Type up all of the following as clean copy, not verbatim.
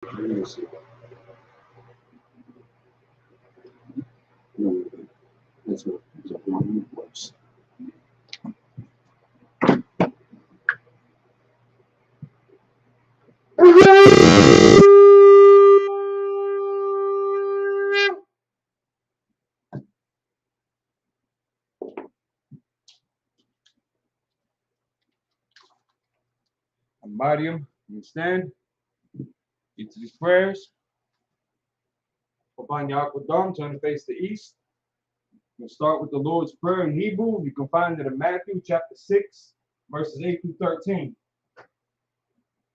Let me see. No, that's what the wrong words. Mariam, you stand into these prayers. Upon Yaquadam, turn to face the east. We'll start with the Lord's Prayer in Hebrew. You can find it in Matthew chapter 6, verses 8 through 13.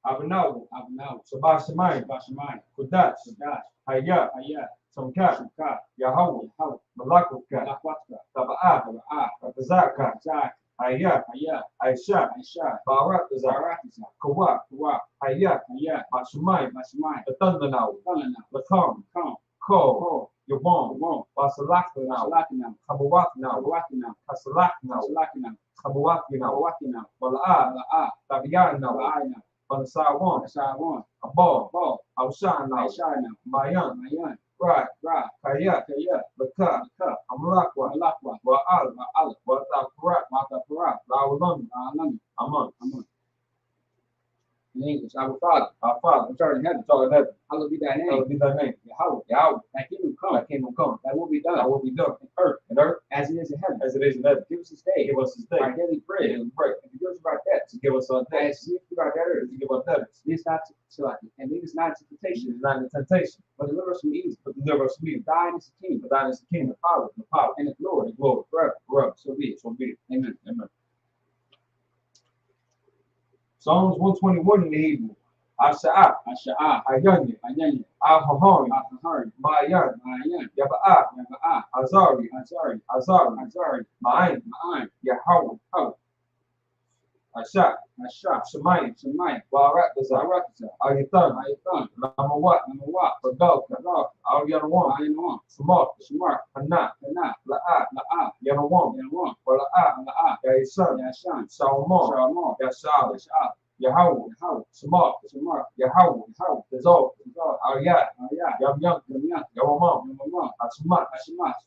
Abanaw, Sabah Shemai, Kudash, Hayah, Samkat, Yahweh, Malakuka, Taba'ah, Rapazaka, Hayah, Aisha, Barak, Kawak, Hayah, Mashumai, the thunder now, the calm, Ko, Yabon, Basalak now, Kabawak now, Kasalak now, Kabawak now, Balaa, Tabiyan now, Bansawan, Abal, Aushan now, Mayan, Right, Kaya, Baka, Amalakwa, Wa'al, Wataparat, Laulun, Aman. In English, our Father, which art in heaven, hallowed be thy name. Yahweh, thy kingdom come, thy will be done, in earth, as it is in heaven. Give us this day, our daily bread, and forgive us our debts, as we forgive our debtors, lead us not into temptation, but deliver us from evil. Thine is the kingdom, the power, and the glory, forever. So be it. Amen. Psalms 121 in the Hebrew. Asha'ah, Ayanya, Ahahari, Mayan, Yaba'ah, Azari, Ma'ain, Yahweh, Asha, Shemayim, Barak, Ayatan, Lamawat, Bagal, Al-Yanawam, Samar, Hana, La'at, Yanawam, Wala'at, Yashan, Salmon, Yashal, Yahweh, Samar, Yahweh, Dissolve, Ayat, Yam, Yawamam, Asmat,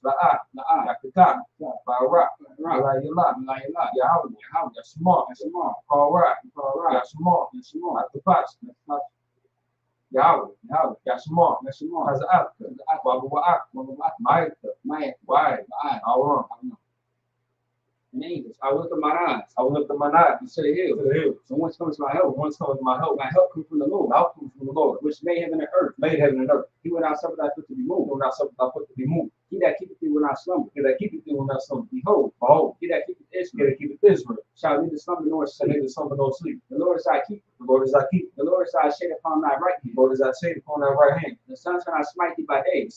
La'at, Yakata, Barak, Yahweh, Yasmar, Barak, Yasmar, Atapash, Yahweh, Yasmar, Hazat, Babu'ak, Ma'at, Wai, Aram. In English, I will lift up mine eyes to the hill. So whence comes my help? My help comes from the Lord, which made heaven and earth. He will not suffer thy foot to be moved. He that keepeth thee will not slumber. Behold, he that keepeth Israel shall neither slumber nor sleep. The Lord is thy keeper. The Lord is thy shade upon thy right hand. The sun shall not smite thee by day,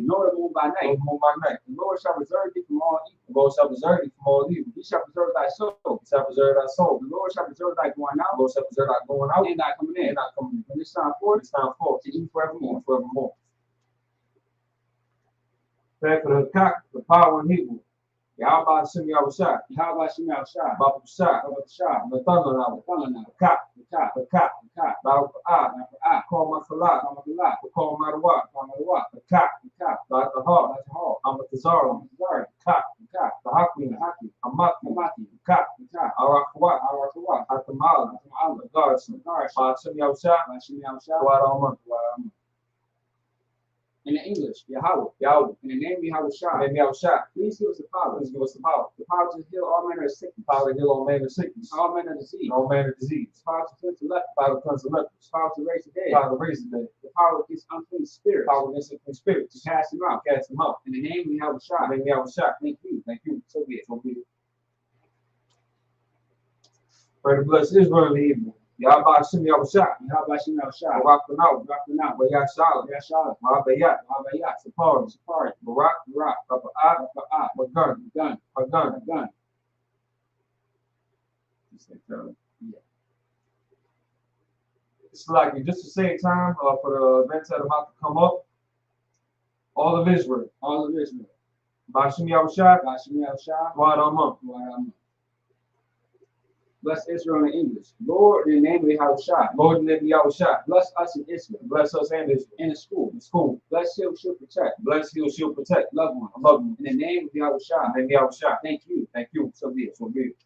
nor the moon by night. The Lord shall preserve thee from all evil. He shall preserve thy soul. The Lord shall preserve thy going out, and thy coming in. From this time forth, to even forevermore. Pray for the power in Hebrew. Yahweh Shem Yahushua, Babu Shah, the thunder now, the cat, call my salat, call my what, the cat, the heart, I'm a Tazar, the Hakim, Amati, the cat, Arakwa, Atamal, the Garson, Shem Yahushua, in the English, Yahweh. In the name Yahushua. Please give us the power. The power to heal all manner of sickness. All manner of disease. The power to cleanse the leper. The power to raise the dead. The power against unclean spirits. To cast them out. In the name Yahushua. Thank you. So be it. Pray to bless Israel in the evening. Yahweh Shem Yahushua, Barak Panah, Bayashal, Ma'abayat, Sapari, Barak, Rapa'at, Magun. It's like just the same time for the events that are about to come up. All of Israel. Bashim Yahushua, Wa'ad Amam. Bless Israel in English. Lord, in the name of Yahushua. Lord, in the name of Yahushua. Bless us in Israel. Bless us and Israel. In the school. In school. Bless shield, shield, protect. Bless, heal, shield, protect. Loved one. Loved one. In the name of Yahushua. In the name of Yahushua. Thank you. Thank you. So be it. So be it.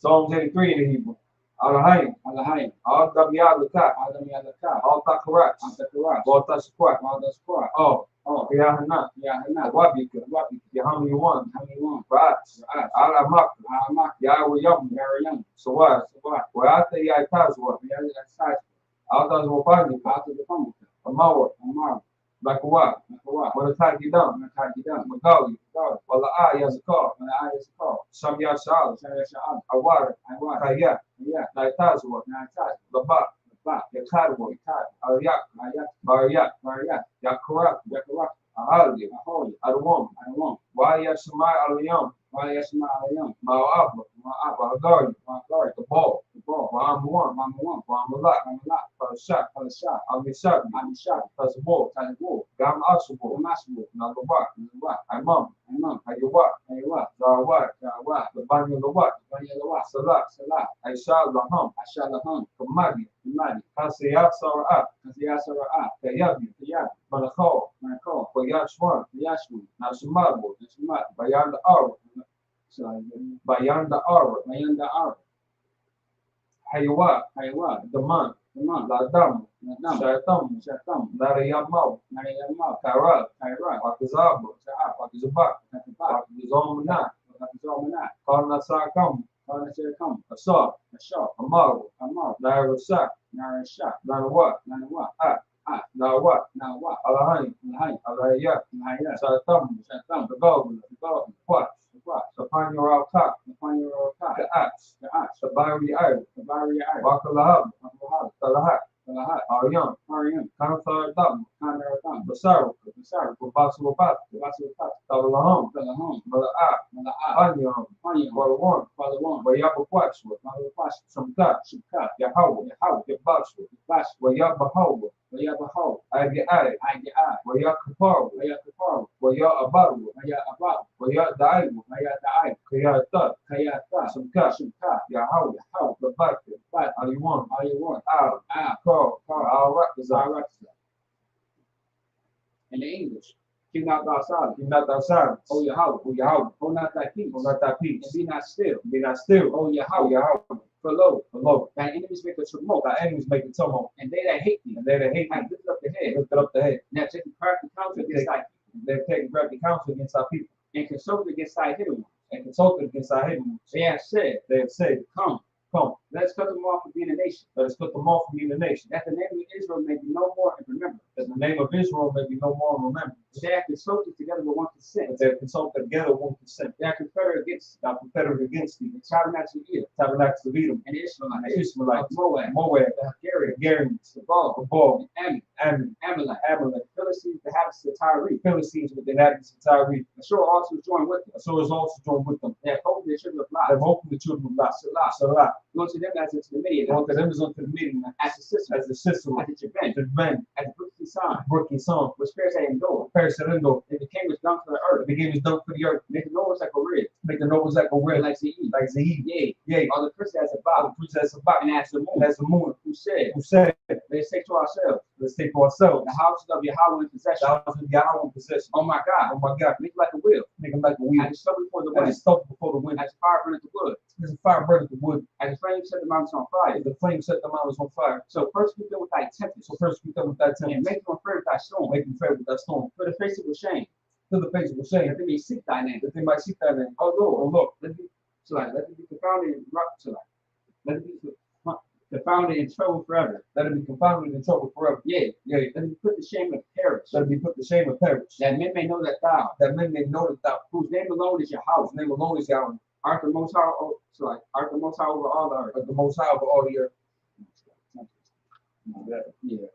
Psalms 83 in the Hebrew. Alahayim. Alahayim. Adam Yadaka. Adam Yadaka. Al Takarat. Antakarat. Al Tashquat. Maldasquat. Oh. Oh. Yahana. Yahana. Wabika. Wapi. Yaham Yuan. Hamiwan. Ra'at. Ra'at. Alamak. Amak. Yahweh Yam. Yarayam. Sawat. Sawat. Wa'ata Yaitazwa. Yarayam. Altas Wapani. After the Pamuk. Amawa. Amar. Bakawa. Nakawat. Wanatagidam. Nakagidam. Magawi. God. Wala'a Yazakar. When the eye is called. Samya Sha'al. Shaya Sha'ab. Awara. Awar. Kaya. Yeah. Naitazwa. Naitaz. Labat. Ba. Yakadwa. Ikad. Ariyak. Ayat. Bariyak. Variat. Yakurak. Yakarak. Ahali. Ahoy. Adawam. Adawam. Waya Shemai Alayam. Vayashma Alayam. Ma'abba. Ma'ab. Bahagari. Ma'agari. The ball. The ball. Wa'amuan. Mamawan. Wa'amalak. Mamalat. Parashat. Palashat. Amishabi. Amishad. Tazabor. Tazabor. Gam Asubor. Masbor. Nalawak. Nawa. Imam. Imam. Ayawak. Aywa. Zawak. Jawa. The Banyan Lawak. Vanyalawa. Salat. Salah. Aisha Laham. Ashalaham. Kamadi. Imadi. Kasiyat Sara'at. Kaziyasara'a. Kayabi. Kayab. Malakal. Manako. Bayashwan. Yashmu. Nashimabo. Nashmat. Bayan the Arab. Bayan the Arab. Mayanda Arab. Hayawak. Haywa. Daman. Imam. Ladam. Nadam. Shaitam. Shatam. Narayamaw. Narayamal. Karat. Kairat. Wakizabo. Sha'ab. Wakizabak. Katabat. Wakizomana. Wakatizomanat. Karnasakam. Karnasirkam. Asar. Ashar. Amaru. Amar. Narasak. Narashak. Nanawat. Nanawa. At. Nawat. Nawa. Alahain. Nahai. Alayak. Nahaya. Shaitam. Shatam. The Goblin. God. What? What? The Panya Al-Kak. The final cut. The Axe. The axe. The Bari Ayr. The barrier. Wakalahab. Mahal. Talahat. Talahat. Aryan. Mariam. Kanthar Dam. Kanaratam. Basaru. Basar. Babasu The Vasu Kat. Tabalaham. Talaham. Mala'at. Mala'a. Anyam. Panyam. Walawan. Palawan. Wayabakwachwa. Malupash. Samkat. Shibkat. Yahawah. Yahau. Yabachwa. Bash. Wayabahawa. Wayabaho. Agi Ay. Ayah. Wayakaparu. Wayakapar. Wayabaru. Wayabab. Wayadaibu. Wayadai. Kayata. Kayata. Samkat. Shibkat. Yahawah. Yahau. Babaka. Bat. Aliwan. Ayawan. Al. Carl. Al-Rakazar. Zarakza. In the English. King not thy silence. Be not thou silent. O Yahweh. O Yahweh. Hold not thy peace. Hold not thy And peace. be not still. Be not still. O O Yahweh. Yahweh. For lo, Below. thy enemies make a tumult. Thy enemies make a tumult. And they that hate thee And they that hate have thee lifted up the head. lifted up the head. Now take crafty counsel against thy people. They've taken crafty counsel against our people. And consulted against thy hidden ones. And consulted against our hidden ones. They have said, They have said, Come, Come, let us cut them off from being a nation. let us put them off from being a nation. That the name of Israel may be no more in remembrance. That the name of Israel may be no more in remembrance. They have consulted together with one consent. But they have consulted together one consent. They are confederate against Thou confederate against thee. the tabernacles of Edom Tabernacles of Edom. and the And Israelites. the Ishmaelites. Moab, Moab. the Hungarians, The Garians. the Baal, The Baal. Ammon, Ammon. Amalek, Amalek. the Philistines, the habits of Tyre. Philistines with the inhabitants of Tyre. Ashur also joined with them. So is also joined with them. They have hope the children of They have Lot. opened the children of Lot. Salah. Go to them as unto the Midianites, Go to them is unto the meeting as the sister, as the sister as the Jabin, the Ben, as the Brooklyn sign, Brookie son, which Paris had endured. Perisindo, And became as dung for the earth. the game is done for the earth. Make the noise like a rib, Make the nobles like a and red, like the eat. like Zahid. Yea, Yea, all the princes as a all bow, the princess of Bach, and as the and moon, as the moon, who said, who said, Let's take to ourselves let's take for ourselves the houses of Yahweh in possession. thousands of Yahweh in possession. Oh my Oh God, my God, make like a wheel, make them like a wheel. as a stubble before the As wind, a stubble before the wind, as a fire burneth the wood, as a fire burneth the wood, as a flame set the mountains on fire. as the flame set the mountains on fire. So persecute them with thy tempest, So first we come with that and tempest, make them afraid with thy storm. make them afraid with that storm. For the face of the shame, To the face of the shame, that they may seek thy name. that they might seek thy name. Oh Oh Lord, look, let it be confounded in let it be confounded in trouble forever. let it be confounded in trouble forever. Yea, Yea, let it be put to shame and perish. let it be put to shame and perish. That men may know that thou, That men may know that thou, whose name alone is Yahweh, whose name alone is Yahweh, art the most high, art the most high over all the earth. but the most high over all the earth. Yeah.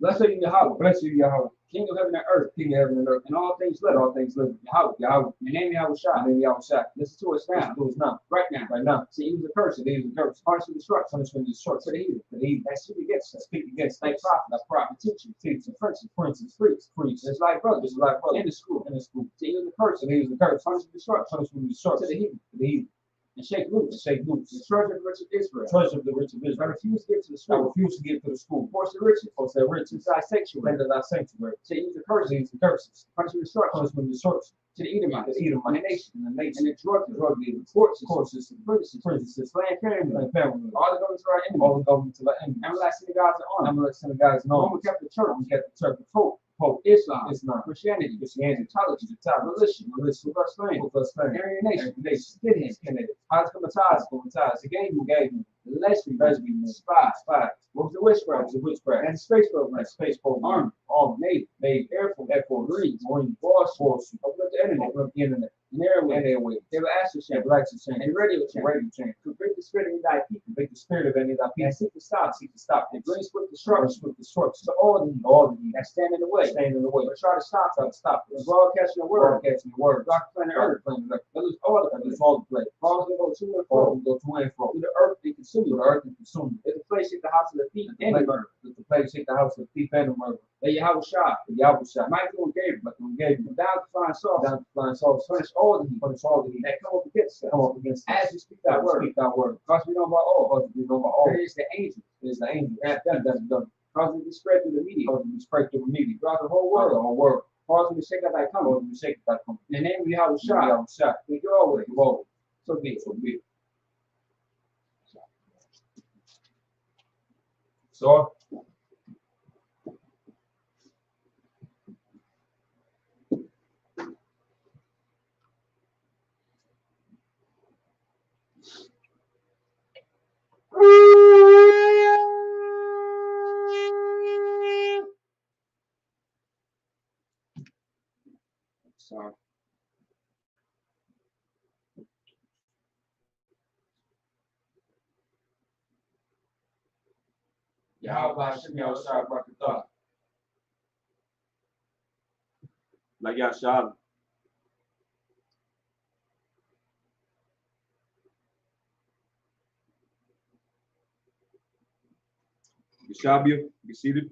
Blessed are you, Yahweh. Blessed are you, Yahweh. King of heaven and earth. King of heaven and earth. And all things live. All things live. Yahweh. Yahweh. Your name Yahweh Shai. Your name Yahweh Shai. Listen to us now. Listen to us now. Right now. Right now. See, he was a curse. He was a curse. Punishment destruction. Punishment destruction. To the heathen. To the heathen. That speak against us. Speak against. Like prophet. Like prophet. Teacher. Teacher. Prince. Prince. Priest. Priest. It's like brother. It's like brother. In the school. In the school. See, he was a curse. He was a curse. Punishment destruction. Punishment destruction. To the heathen. To the heathen. And shake loose, shake loose. The treasure of the rich of Israel. Treasure of the rich of Israel. I refuse to give to the school. I refuse to give to the school. Force the riches. Force their riches. Inside sanctuary. Into thy sanctuary. To use the curses. Use the curses. Punishment destruction. Punishment destruction. To the Edomites. The Edomites. And the nation. And the nation. And the drug dealers. Courses. Princesses. Land family. Land family. All the governments of our enemy. All the governments of our enemy. Everlasting the gods are on. Everlasting the gods are on. We kept the church. We kept the church. The Pope, Islam, Christianity, Egyptology, religion, with us land, Aryan nation, Scythian, Hazamataz, the game who gave me, the lesbian, spies, what was the witchcraft, and space program, army, Navy, Air Force, Marine, Force, open up the internet, and airway, they were ashes chain, and radio chain, convict the spirit of any thy people, and seek to stop, and bring swift destruction, to all of you that stand in the way, but try to stop, it. Broadcasting the word, rock planet earth, lose all the place, falls will go to and fro, to the earth and consume it, if the place hit the house of the thief and the murder, that Yahweh Shai, Michael and Gabriel, down to flying sauce, punish all the heat that come up against us, as we speak that word, because we know about all, it is the angel, that done, cause it to spread through the media, throughout the whole world, cause it to shake out thy come, in the name of Yahweh Shai, we go away, so be it. So, sorry. Yahweh Hashem Yahushua Barakatah. Like Yahshua. Yashabia, be seated.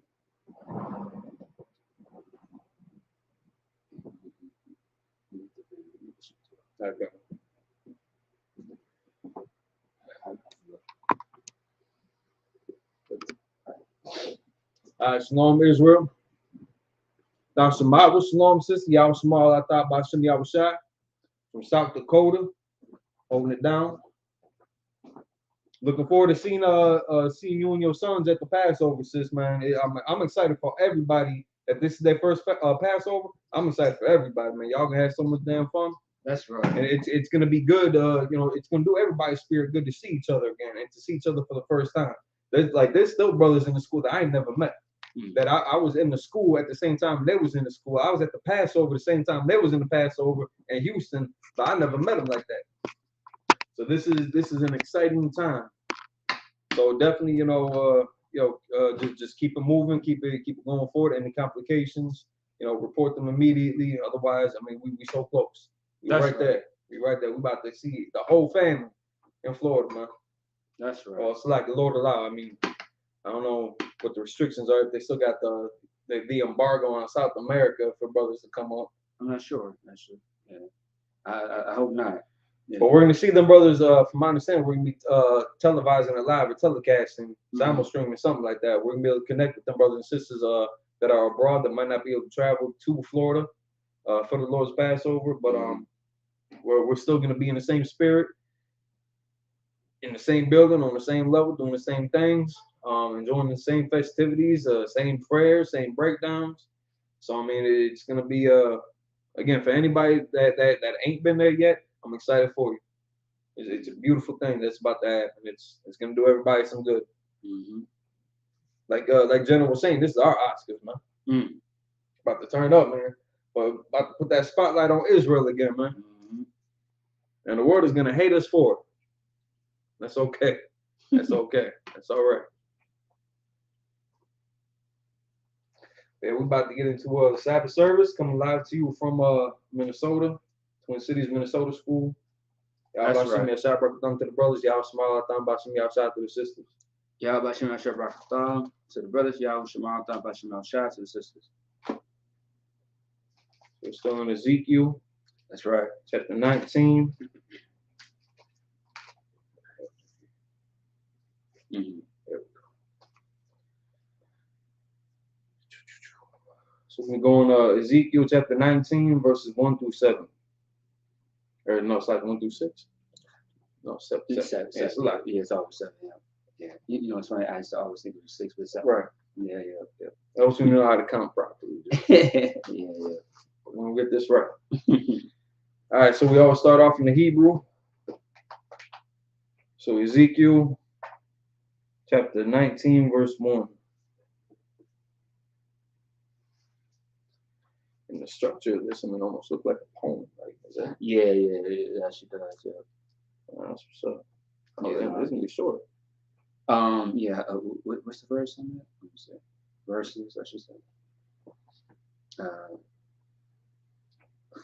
Okay. Shalom Israel. Now Shema, Shalom sister, Yahweh Shema, I thought about Shem Yahweh Shai from South Dakota, holding it down. Looking forward to seeing you and your sons at the Passover, sis, man. I'm excited for everybody that this is their first Passover. I'm excited for everybody, man. Y'all gonna have so much damn fun. That's right. And it's gonna be good. It's gonna do everybody's spirit good to see each other again and to see each other for the first time. There's still brothers in the school that I ain't never met. That I was in the school at the same time they was in the school. I was at the Passover the same time they was in the Passover in Houston, but I never met them like that. So this is an exciting time. So definitely, just keep it moving, keep it going forward. Any complications, report them immediately. Otherwise, I mean, we so close. We right there. We about to see the whole family in Florida, man. That's right. Well, it's like the Lord allow. I mean, I don't know what the restrictions are. If they still got the embargo on South America for brothers to come up. I'm not sure. Yeah. I hope not. Yeah. But we're going to see them brothers, from my understanding, we're going to be televising it live or telecasting, simul streaming, something like that. We're going to be able to connect with them brothers and sisters that are abroad that might not be able to travel to Florida for the Lord's Passover. But we're still going to be in the same spirit, in the same building, on the same level, doing the same things, enjoying the same festivities, same prayers, same breakdowns. So, I mean, it's going to be, again, for anybody that ain't been there yet, I'm excited for you. It's a beautiful thing that's about to happen. It's gonna do everybody some good. Like Jenna was saying, this is our Oscars, man. About to turn up, man. But about to put that spotlight on Israel again, man. And the world is gonna hate us for it. That's okay. That's okay. That's all right. Yeah, we're about to get into the Sabbath service coming live to you from Minnesota, Twin Cities, Minnesota School. Y'all That's about right. to shout out to the brothers. Y'all smile out about some y'all shout to the sisters. Y'all about Shem Yashar Brakatah to the brothers. Y'all Shema Thon by Shem Yashar to the sisters. We're still in Ezekiel. That's right. Chapter 19. Mm-hmm. So we're going Ezekiel chapter 19, verses 1 through 7. Or no, it's like 1 through 6. No, 7. Seven. Yeah, it's a lot. Yeah, it's always 7. Yeah. You know, it's funny. I used to always think it was 6, but 7. Right. Yeah. That was when you know how to count properly. yeah. We're going to get this right. All right, so we always start off in the Hebrew. So Ezekiel chapter 19, verse 1. And the structure of this, I mean, almost look like a poem. Like, is that? Yeah, it actually does. Yeah. That's what's up. Oh, Yeah. damn, this is gonna be short. Yeah. What's the verse on that? Let me see. Verses, I should say.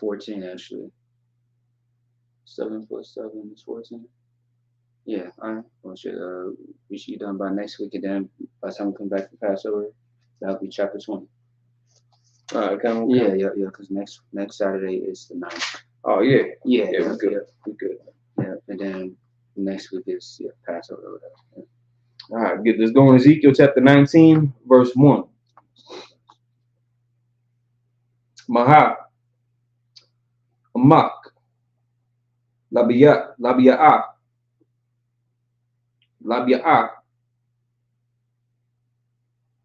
14 actually. 7 plus 7 is 14. Yeah, we should be done by next week, and then by the time we come back from Passover, that'll be chapter 20. All right, kind of. Yeah, because next Saturday is the 9th. Oh yeah. Yeah, we're good. We're good. Yeah, and then next week is Passover or whatever. Yeah. All right, get this going. Ezekiel chapter 19, verse 1. Maha, Amak, Labia'ah,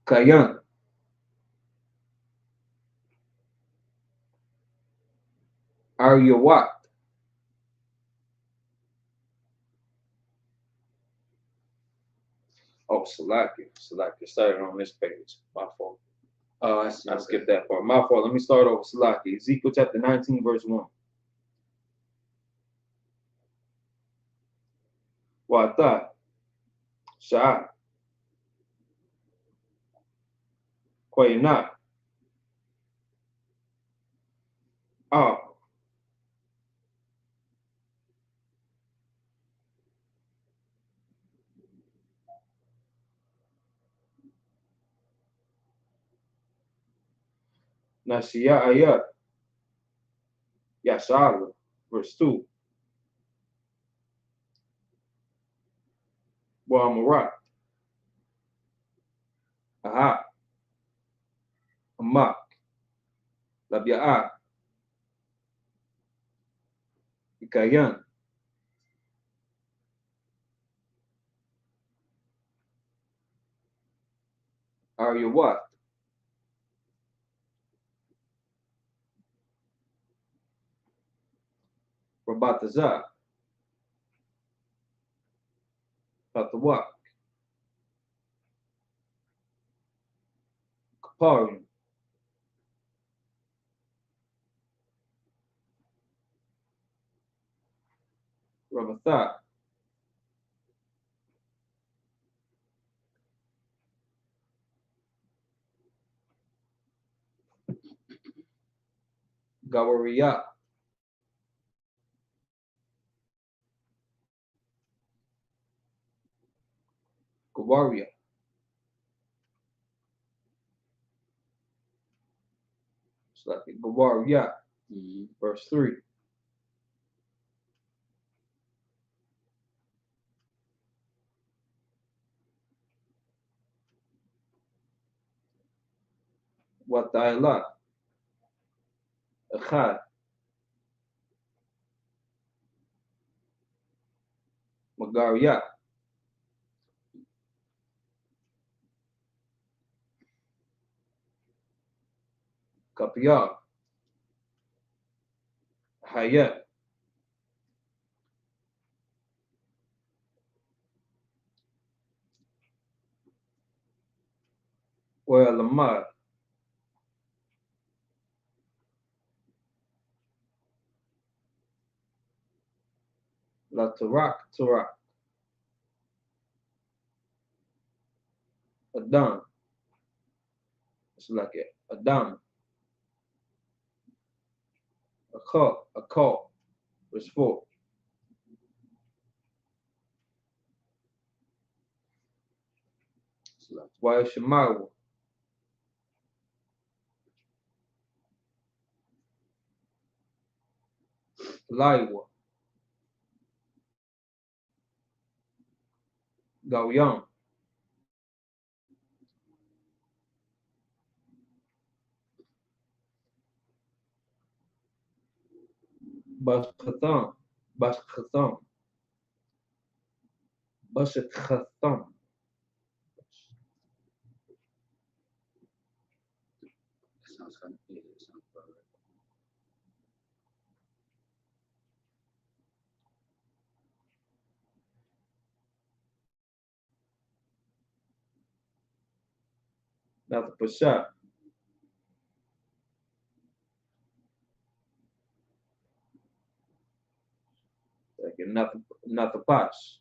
Kayan. Aryawat. Oh, Salaki started on this page. My fault. Oh, I see. I skipped that part. My fault. Let me start over. Salaki. Ezekiel chapter 19, verse 1. Wa'ata, Sha'ah, Kwayna, Nasiya Ayat, Yashara, verse 2. Wa'amarat, Aha, Amak, Labia'ah, Ikayan. Aryawat. Rabatazah, Patawak, Kaparim, Ramatha, Gawariyah, Gawaria. It's like Gawaria, verse 3. Wata'ala, Echad, Magaria, Kapiyah, Hayat, Wa'alamad, La Tarak, Adan, It's like a diamond. A call. Verse 4. Why Shemawa? Laiwa. Gaoyang. Bashkatham. Bashkatham. Bashkatham. Sounds kind of yeah, it sounds about right. Now the Pashat. Like not the Pash.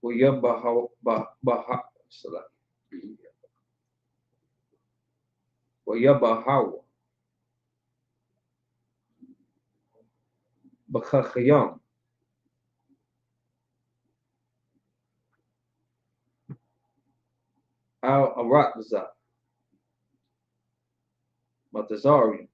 ويبها بها سلام ويبها بخخيام أو أراتزا متزاري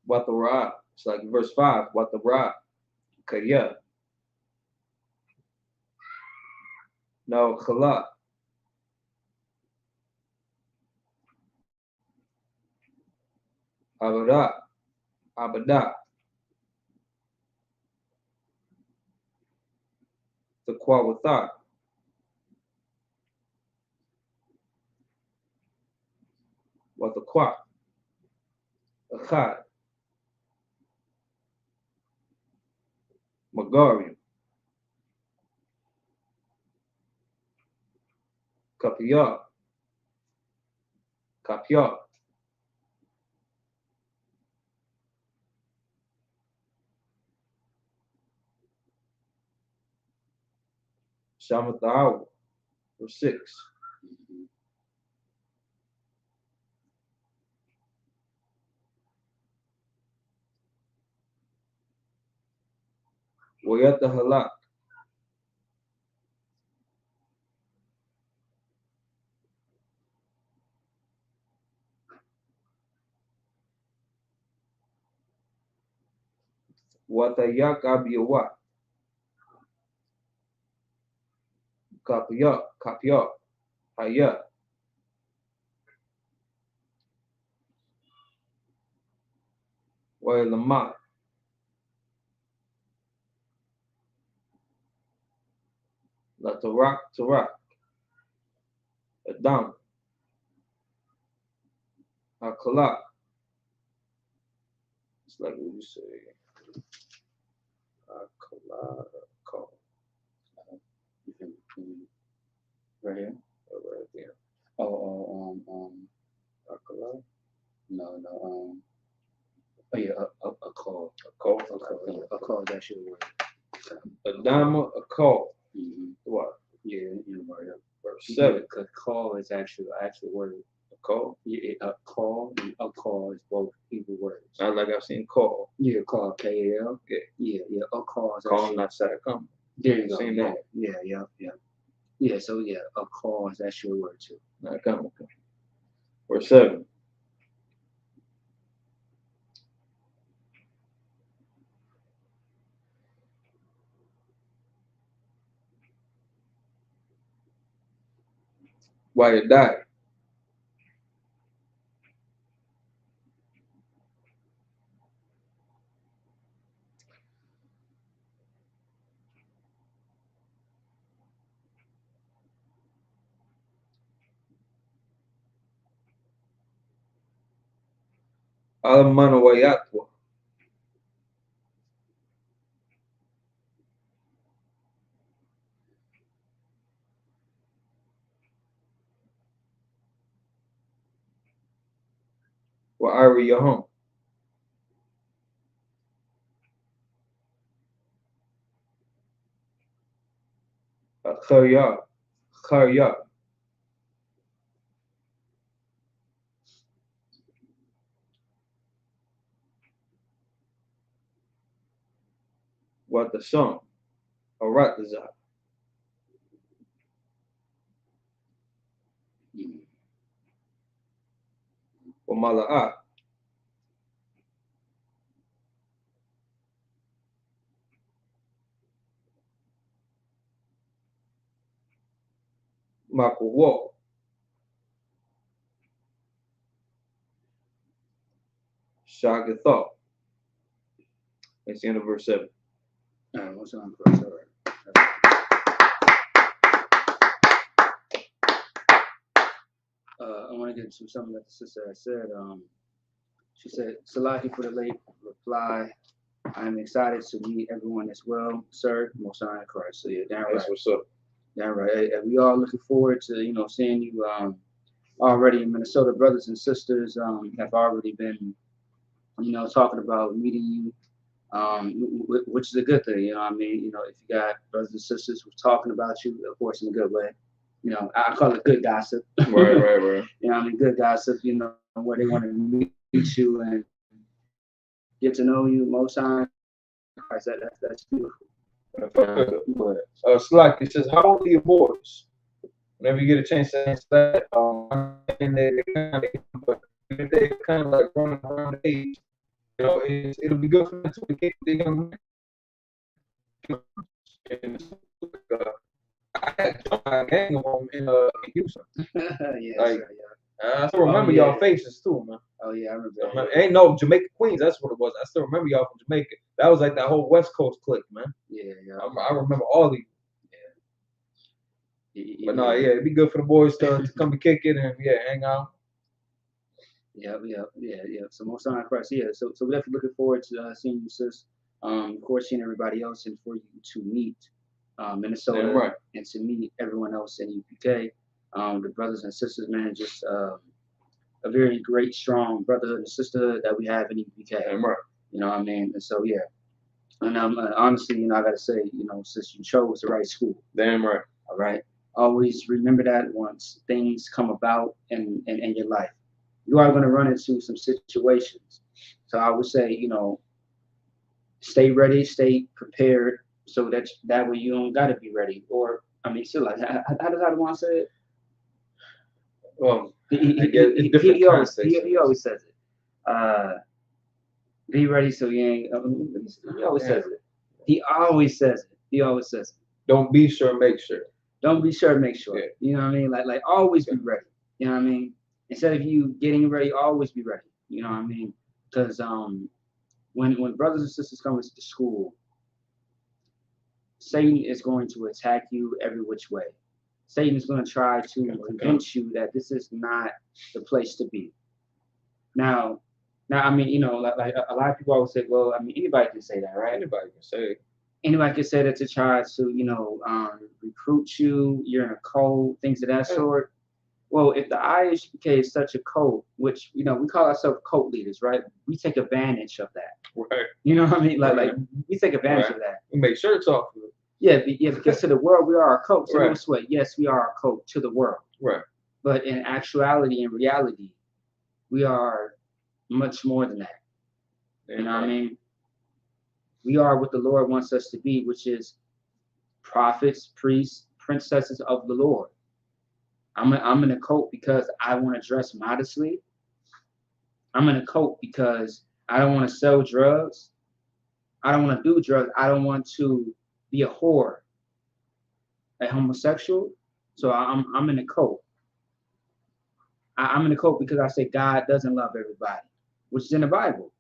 Watara. It's like verse 5. Watara. Kaya. No, Khala. Abada. Abada. The Kwawatha. What the Kwa. Achad. Magarium. Kapia. Kapia. Shamathawa. Verse 6. Wayata Halak. Watayak Abiyawa. Kapia. Kapia. Haya. Wailamat. La Tarak. Adam. Akalak. It's like what you say. Akalak. You can right here. Right there. Akalak. No. Oh yeah, a call. A call. Yeah, a call is actually a word. Adama. A call. Mm-hmm. What? Yeah, you know, yeah. Verse Yeah, 7. because call is actually word. A call. Yeah, a call and a call is both Hebrew words. Not like I've seen call. Yeah, call K-A-L. Yeah. Yeah. A call is Call actually. not Satakam. There you go. Same Yeah, that. yeah. Yeah, so yeah, a call is actually a word too. Not come. Verse 7. Why you die? Almanawayatwa. Well, Ira, you're home. Kharya. Kharya. What the song? Arataza. Wamala'a. Makuwo. Shagatha. That's the end of verse 7. What's on first? All right. I want to get into something that the sister had said. She said, Salahi for the late reply. I'm excited to meet everyone as well, sir. Most High in Christ. So yeah, damn right. That's what's up. Damn right. And we all looking forward to seeing you already in Minnesota. Brothers and sisters have already been talking about meeting you, which is a good thing. You know what I mean? If you got brothers and sisters who's talking about you, of course in a good way. I call it good gossip. Right. Good gossip, where they want to meet you and get to know you. Most times, that's beautiful. Slack, it says, how old are your boys? Whenever you get a chance to answer that, they kind of like running around the age. It'll be good for them to get the young men. I had a gang of them in Houston. I still remember y'all faces too, man. Oh yeah, I remember. Ain't no Jamaica Queens. That's what it was. I still remember y'all from Jamaica. That was like that whole West Coast clique, man. Yeah. I remember all of you. Yeah. But no, it'd be good for the boys to come and kick it and hang out. Yeah. So most on Christ, So we're definitely looking forward to seeing you, sis. Of course, seeing everybody else, and for you to meet Minnesota and to meet everyone else in UPK. The brothers and sisters, man, just a very great, strong brotherhood and sisterhood that we have in UPK. Damn right. You know what I mean? And so, And honestly, I got to say, sis, you chose the right school. Damn right. All right. Always remember that once things come about in your life, you are going to run into some situations. So I would say, stay ready, stay prepared, so that way you don't got to be ready. Or, still like, how does I want to say it? Well, he always says it. Be ready so you ain't. He always says it. He always says it. Don't be sure, make sure. Don't be sure, make sure. Yeah. You know what I mean? Like always be ready. You know what I mean? Instead of you getting ready, always be ready. You know what I mean? Because when brothers and sisters come into the school, Satan is going to attack you every which way. Satan is going to try to convince you that this is not the place to be. Now, like a lot of people always say, well, anybody can say that, right? Anybody can say it. Anybody can say that to try to, recruit you. You're in a cult, things of that sort. Well, if the IHBK is such a cult, which we call ourselves cult leaders, right? We take advantage of that. Right. You know what I mean? Like we take advantage of that. We make shirts off of it. Yeah, because to the world we are a cult. So no sweat. Yes, we are a cult to the world. Right. But in actuality, in reality, we are much more than that. You know what I mean? We are what the Lord wants us to be, which is prophets, priests, princesses of the Lord. I'm in a cult because I want to dress modestly. I'm in a cult because I don't want to sell drugs. I don't want to do drugs. I don't want to be a whore, a homosexual. So I'm in a cult. I'm in a cult because I say God doesn't love everybody, which is in the Bible.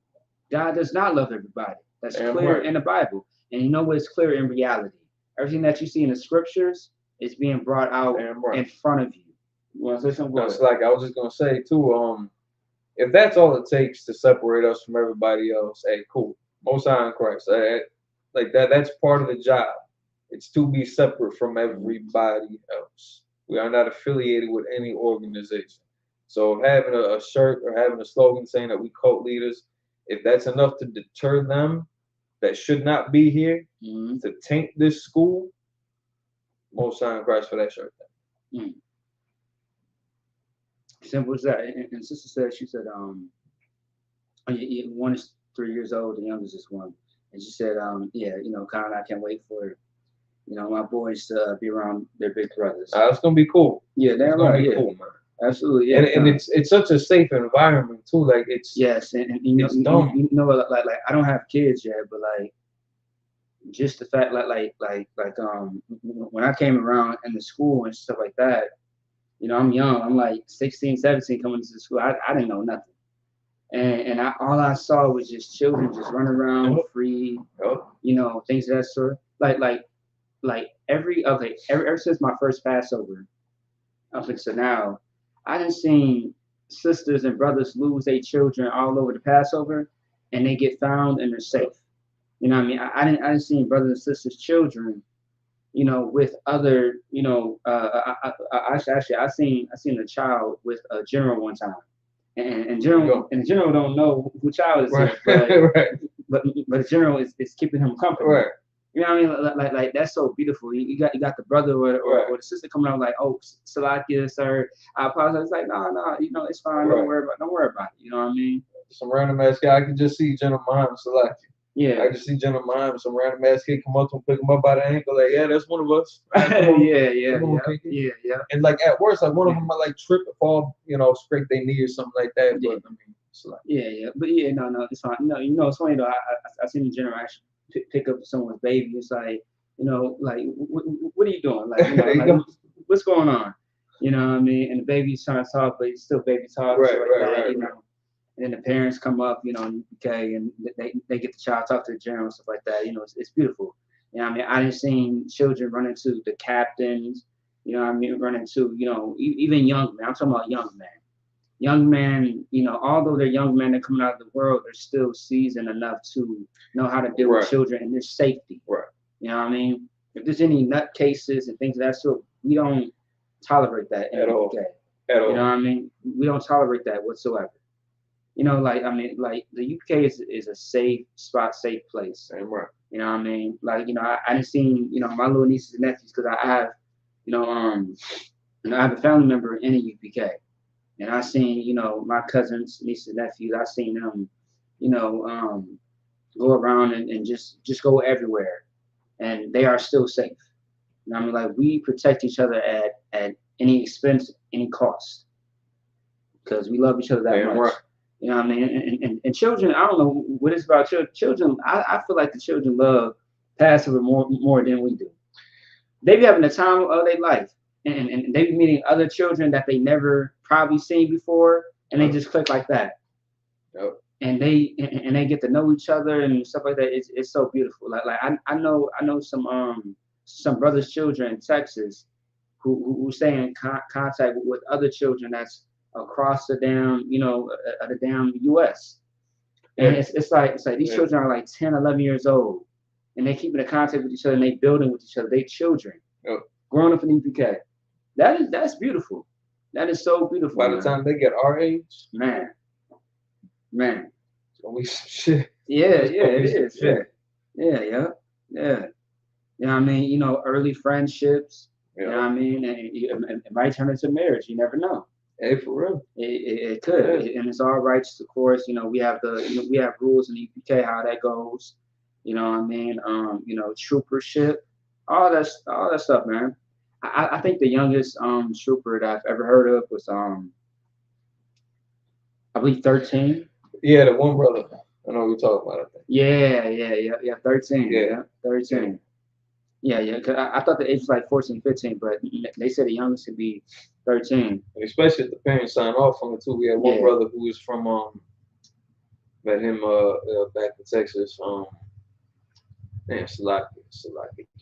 God does not love everybody. That's clear in the Bible. And you know what is clear in reality? Everything that you see in the scriptures is being brought out in front of you. You want to say something? It's like I was just gonna say too. If that's all it takes to separate us from everybody else, hey, cool. Most High in Christ. Like that. That's part of the job. It's to be separate from everybody else. We are not affiliated with any organization. So having a shirt or having a slogan saying that we cult leaders, if that's enough to deter them that should not be here Mm-hmm. to taint this school, most sign Christ for that shirt. Mm. Simple as that. And sister said, she said, one is 3 years old, the youngest is 1. And she said, yeah, kind of, I can't wait for, my boys to be around their big brothers. It's gonna be cool. Yeah, that's right. Yeah, cool, man. Absolutely. Yeah, and it's such a safe environment too. Like it's yes, and it's dumb. Like I don't have kids yet, but like just the fact like when I came around in the school and stuff like that, I'm young. I'm like 16, 17 coming to the school. I didn't know nothing. And all I saw was just children just running around free, things of that sort. Like ever since my first Passover up until now, I done seen sisters and brothers lose their children all over the Passover, and they get found and they're safe. You know what I mean? I didn't see brothers and sisters' children, with other, I seen a child with a general one time. And general don't know who child is right. but the general is keeping him company. Right. You know what I mean? Like that's so beautiful. You got the brother or the sister coming out like, oh, Salakia, sir, I apologize. It's like, no, it's fine. Don't worry about it. You know what I mean? Some random ass guy, I can just see General Muhammad Salakia. Yeah. I just see General Muhammad, some random ass kid come up to him, pick him up by the ankle, like, yeah, that's one of us. Yeah. And like at worst, like one of them might like trip or fall, scrape their knee or something like that. But I mean, it's like, but no, it's fine. No, it's funny though. I seen the general actually pick up someone's baby. It's like, like what are you doing? Like, what's going on? You know what I mean? And the baby's trying to talk, but it's still baby talk. Right. And then the parents come up, okay, and they get the child talk to the general and stuff like that. It's beautiful. I mean, I didn't see children run into the captains. Run into, even young men. I'm talking about young men. Young men, although they're young men that coming out of the world, they're still seasoned enough to know how to deal with children and their safety. Right. You know what I mean? If there's any nut cases and things of that sort, we don't tolerate that at all. You know what I mean? We don't tolerate that whatsoever. The UK is a safe spot, safe place. Right. You know what I mean? Like, I didn't see, my little nieces and nephews because I have, I have a family member in the UPK. And I seen, my cousins, nieces and nephews, I seen them, go around and just go everywhere. And they are still safe. You know what I mean? Like, we protect each other at any expense, any cost. Because we love each other that much. Right. You know what I mean? And children, I don't know what it's about children. Children, I feel like the children love Passover more than we do. They be having the time of their life. And they be meeting other children that they never probably seen before. And they just click like that. Yep. And they get to know each other and stuff like that. It's so beautiful. Like I know some brothers' children in Texas who stay in contact with other children that's across the damn, the damn U.S. And it's like these children are like 10, 11 years old, and they keep in contact with each other and they building with each other. They children growing up in the UK. That's beautiful. That is so beautiful. By the time they get our age, man, it's gonna be some shit. Yeah, it is. Yeah. You know what I mean? Early friendships. You know what I mean? And it might turn into marriage. You never know. Hey, for real. It could, and it's all righteous, of course. We have we have rules in the UK how that goes. You know what I mean? Troopership, all that stuff, man. I think the youngest trooper that I've ever heard of was I believe 13. Yeah, the one brother. I know what you're talking about. I think. Yeah, 13. Yeah, 13. Yeah. Cause I thought the age was like 14, 15, but they said the youngest would be 13. And especially if the parents sign off on it too. We had one brother who was from met him back in Texas. Salaki,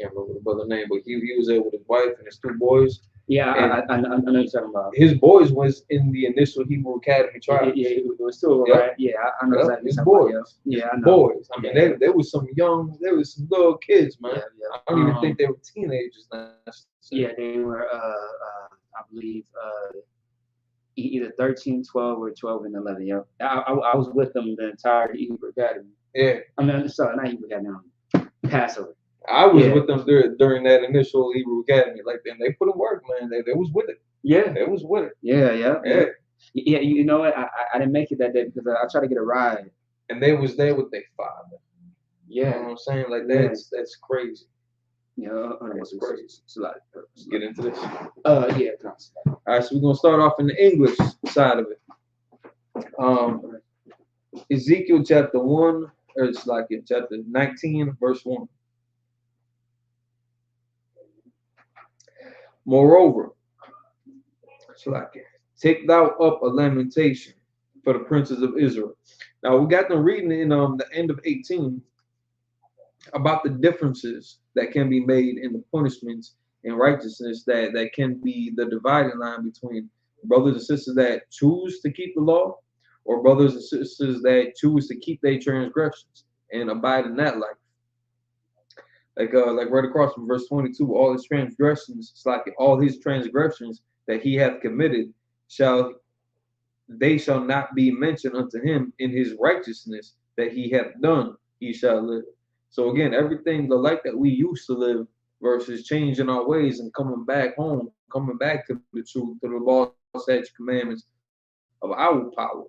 can't remember the brother's name, but he was there with his wife and his 2 boys. Yeah, I know what you're talking about. His boys was in the initial Hebrew Academy trial. Yeah, it was still right. Yeah, I know exactly. His boys. Yeah, I know. Boys. I mean, there was some little kids, man. Yeah. I don't even think they were teenagers. Yeah, they were. I believe either 13, 12, or 12 and 11. Yo, I was with them the entire Hebrew Academy. Yeah. I mean, sorry, not Hebrew Academy. Passover. I was Yeah. with them during that initial Hebrew Academy. Like, then they put in work, man. They was with it. Yeah. They was with it. Yeah. Yeah. Yeah, you know what? I didn't make it that day because I tried to get a ride. And they was there with their father. You know Yeah. what I'm saying? Like, Yeah. that's crazy. Yeah. That's crazy. It's a lot. Let's get into this. Yeah. All right, so we're gonna start off in the English side of it. Ezekiel chapter 1, or it's like in chapter 19, verse 1. Moreover, it's like, take thou up a lamentation for the princes of Israel. Now we got them reading in the end of 18 about the differences that can be made in the punishments and righteousness that can be the dividing line between brothers and sisters that choose to keep the law, or brothers and sisters that choose to keep their transgressions and abide in that life. Like right across from verse 22, all his transgressions, it's like all his transgressions that he hath committed shall not be mentioned unto him. In his righteousness that he hath done, he shall live. So again, everything the life that we used to live versus changing our ways and coming back home, coming back to the truth, to the law, statutes, commandments of our power.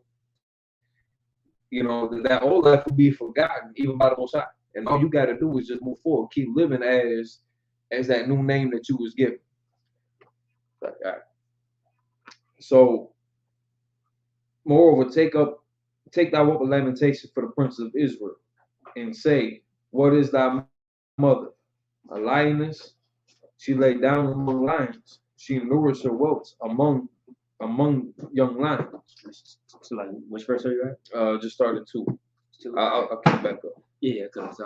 You know, that old life will be forgotten even by the Most High. And all you got to do is just move forward, keep living as that new name that you was given. All right. So, moreover, take thou up a lamentation for the princes of Israel, and say, what is thy mother? A lioness. She lay down among lions. She nourished her whelps among young lions. So, like, which verse are you at? Just started 2. I'll come back up. Yeah, because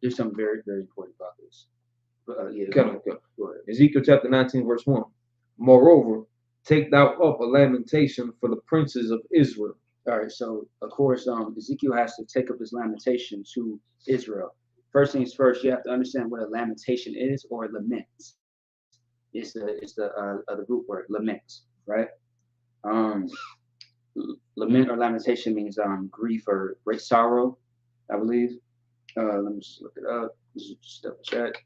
there's something very, very important about this. But, yeah. Go ahead. Ezekiel chapter 19, verse 1. Moreover, take thou up a lamentation for the princes of Israel. All right, so of course, Ezekiel has to take up his lamentation to Israel. First things first, you have to understand what a lamentation is, or lament. It's the root word lament, right? Lament or lamentation means grief or great sorrow, I believe. Let me just look it up. Just double check.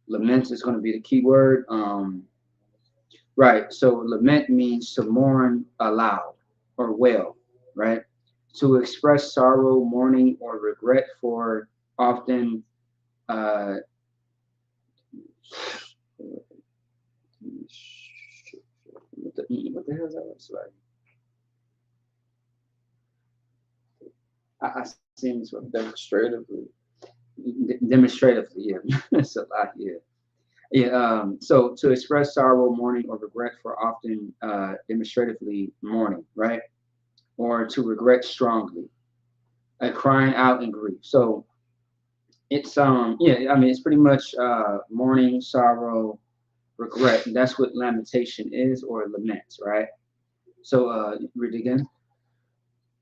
Lament is going to be the key word. Right. So lament means to mourn aloud or wail, right? To express sorrow, mourning, or regret for often. What the hell is that looks like? I seen this one Demonstratively. Demonstratively, yeah. It's a lot, yeah. Yeah, so to express sorrow, mourning, or regret for often demonstratively mourning, right? Or to regret strongly, crying out in grief. So it's yeah, I mean it's pretty much mourning, sorrow, regret. And that's what lamentation is, or lament, right? So read it again.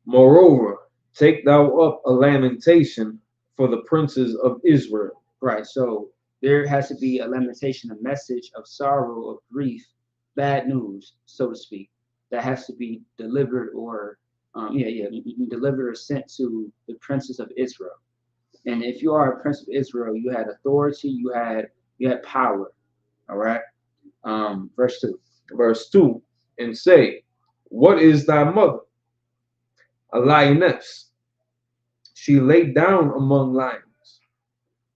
Moreover, take thou up a lamentation for the princes of Israel. Right. So there has to be a lamentation, a message of sorrow, of grief, bad news, so to speak, that has to be delivered or delivered or sent to the princes of Israel. And if you are a prince of Israel, you had authority, you had power. All right. Verse 2. Verse 2, and say, what is thy mother? A lioness. She lay down among lions.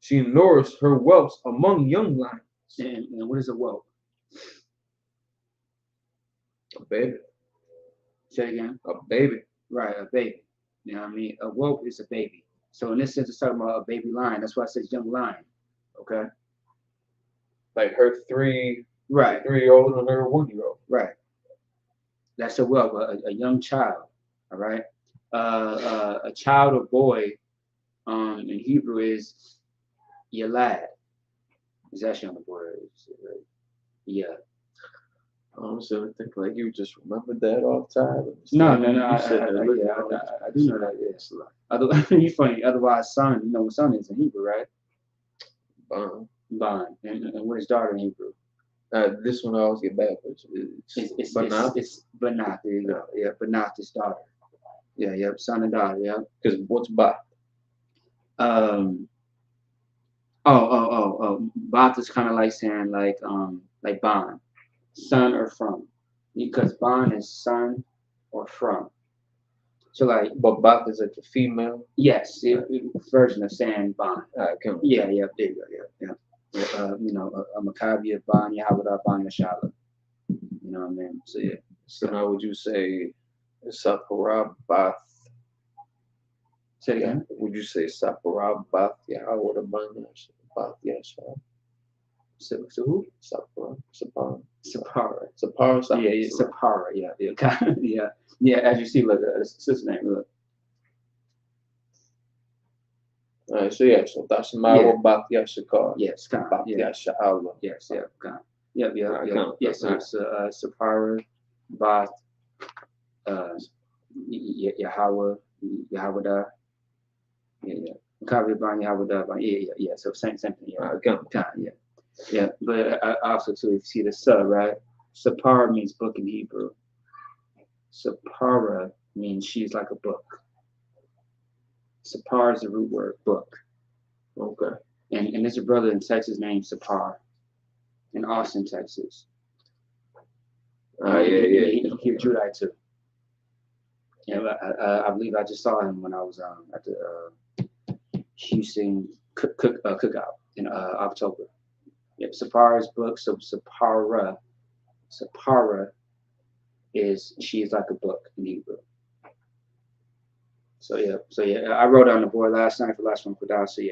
She nourished her whelps among young lions. And what is a whelp? A baby. Say it again. A baby. Right, a baby. You know what I mean? A whelp is a baby. So in this sense, it's talking about a baby lion. That's why it says young lion. Okay. Like her 3 right 3-year-old and her 1-year-old. Right. That's a whelp, a young child. All right. A child or boy, in Hebrew is Yalad. Is actually on the board. Yeah. So I think like you just remembered that off time. No. I do know that. Yes. Otherwise, you funny. Otherwise, son. You know what son is in Hebrew, right? Bon. Bon. And what is daughter in Hebrew? This one I always get backwards. It's Banat. it's Banat. There you go. Yeah, Banat is daughter. Yeah, yep, son and daughter. Yeah. Because what's Bat? Bath is kind of like saying like bond, son or from, because bond is son or from. So like, But Bat is like the female. yes, version of saying bond. Come on. Yeah, yeah, there you go. Yeah. You know, a Maccabi of bond, Yahweh bond Yashala. You know what I mean? So yeah. So now would you say Sapara Bath? Say it again. Would you say Sapara Bath Yahweh the Bath Yashar? So who? Sapara. Sapara. Sapara. Yeah, Sapara. Yeah. Yeah. As you see, look, sister name. Look. All right, so that's my Bath Yashakar. Yes, kind. Bath Yeah. Yasha'Allah. Yes, yeah, kind. Yep. Kind. Yes, so it's Sapara, Bath, Yahweh, Yahweh. Yeah. Maccabi bond Yahweh. Yeah. So same thing. Yeah. Kind. Yeah, but also too, if you see the sub, right? Sapara means book in Hebrew. Sapara means she's like a book. Sapar is the root word, book. Okay. And there's a brother in Texas named Sapar, in Austin, Texas. Yeah. He Judite too. Yeah, I believe I just saw him when I was at the Houston cookout in October. Yep, Sapara's book. So Sapara is she is like a book in Hebrew. So yeah, I wrote on the board last night for last one for Dal. So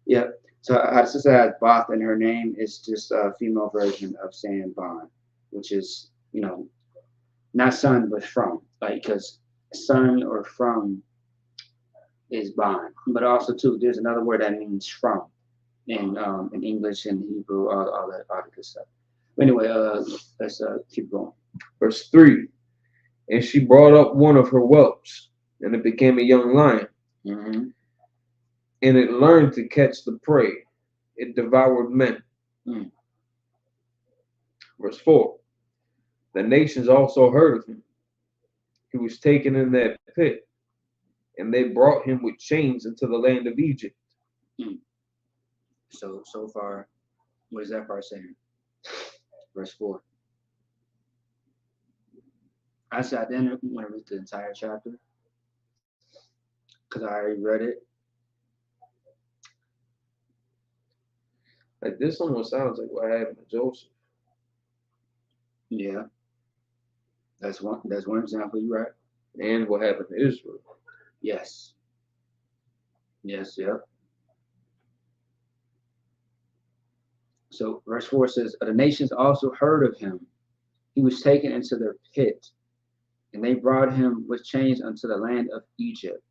yeah. So our sister has Bath in her name. It's just a female version of saying bond, which is not son but from, like because son or from is bond, but also too there's another word that means from. In English and Hebrew, all that good stuff. But anyway, let's keep going. Verse 3. And she brought up one of her whelps, and it became a young lion. Mm-hmm. And it learned to catch the prey. It devoured men. Mm. Verse 4. The nations also heard of him. He was taken in that pit, and they brought him with chains into the land of Egypt. Mm. So far, what is that part saying? Verse 4. I didn't want to read the entire chapter because I already read it. Like this almost sounds like what happened to Joseph. Yeah, that's one example. You're right. And what happened to Israel. Yes. Yep. So verse 4 says, the nations also heard of him. He was taken into their pit, and they brought him with chains unto the land of Egypt.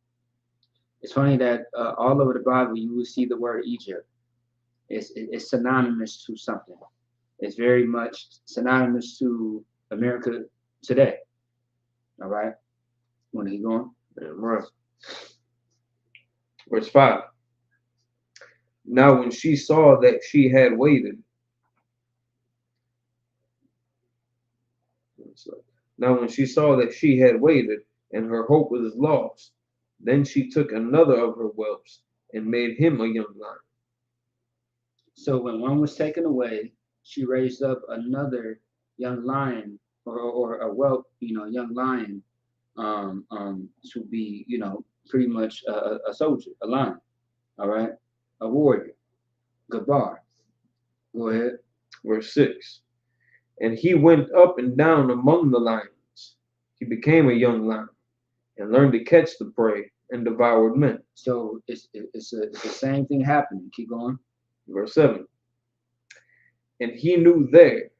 It's funny that all over the Bible you will see the word Egypt. It's synonymous to something. It's very much synonymous to America today. All right? Want to keep going? Right. Verse 5. Now when she saw that she had waited, and her hope was lost, then she took another of her whelps and made him a young lion. So when one was taken away, she raised up another young lion or a whelp, young lion, to be, pretty much a soldier, a lion, all right, a warrior, Gabar. Go ahead. Verse 6. And he went up and down among the lions. He became a young lion and learned to catch the prey and devoured men. So it's the same thing happening. Keep going. Verse 7. And he knew there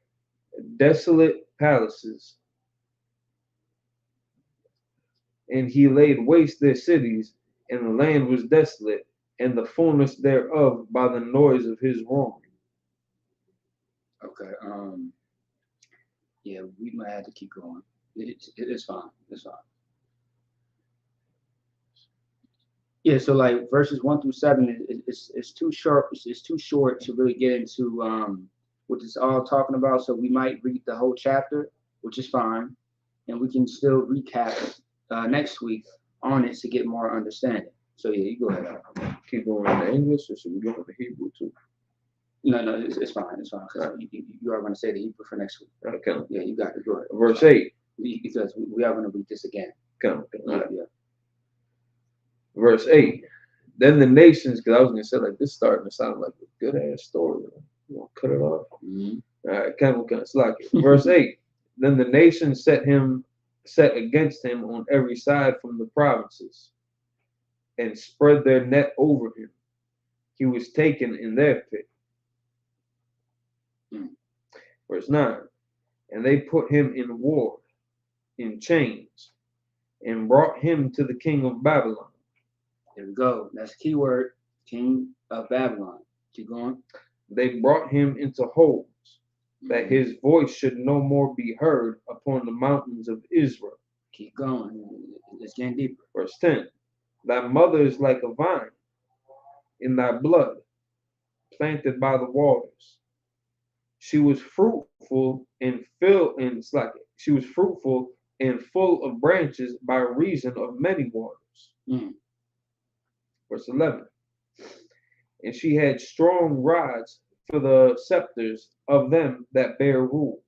desolate palaces, and he laid waste their cities, and the land was desolate, and the fullness thereof by the noise of his roaring. Okay. Yeah, we might have to keep going. It's fine. It's fine. Yeah, so like verses 1 through 7 it's too short. It's too short to really get into what it's all talking about. So we might read the whole chapter, which is fine, and we can still recap next week on it to get more understanding. So yeah, you go ahead. Keep going into English, or should we go into Hebrew too? No, it's fine. It's fine. Cause you are going to say the Hebrew for next week. Okay. Yeah, you got it. Go ahead. Verse 8. Because we are going to read this again. Come. Yeah, yeah. Verse 8. Then the nations, because I was going to say, like, this starting to sound like a good ass story. You want to cut it off? Mm-hmm. All right, kind of slack it. Verse 8. Then the nations set against him on every side from the provinces, and spread their net over him. He was taken in their pit. Verse 9. And they put him in ward, in chains, and brought him to the king of Babylon. There we go. That's the key word. King of Babylon. Keep going. They brought him into holes, that his voice should no more be heard upon the mountains of Israel. Keep going. It's getting deeper. Verse 10. Thy mother is like a vine in thy blood, planted by the waters. She was fruitful and she was fruitful and full of branches by reason of many waters. Verse 11. And she had strong rods for the scepters of them that bear rule.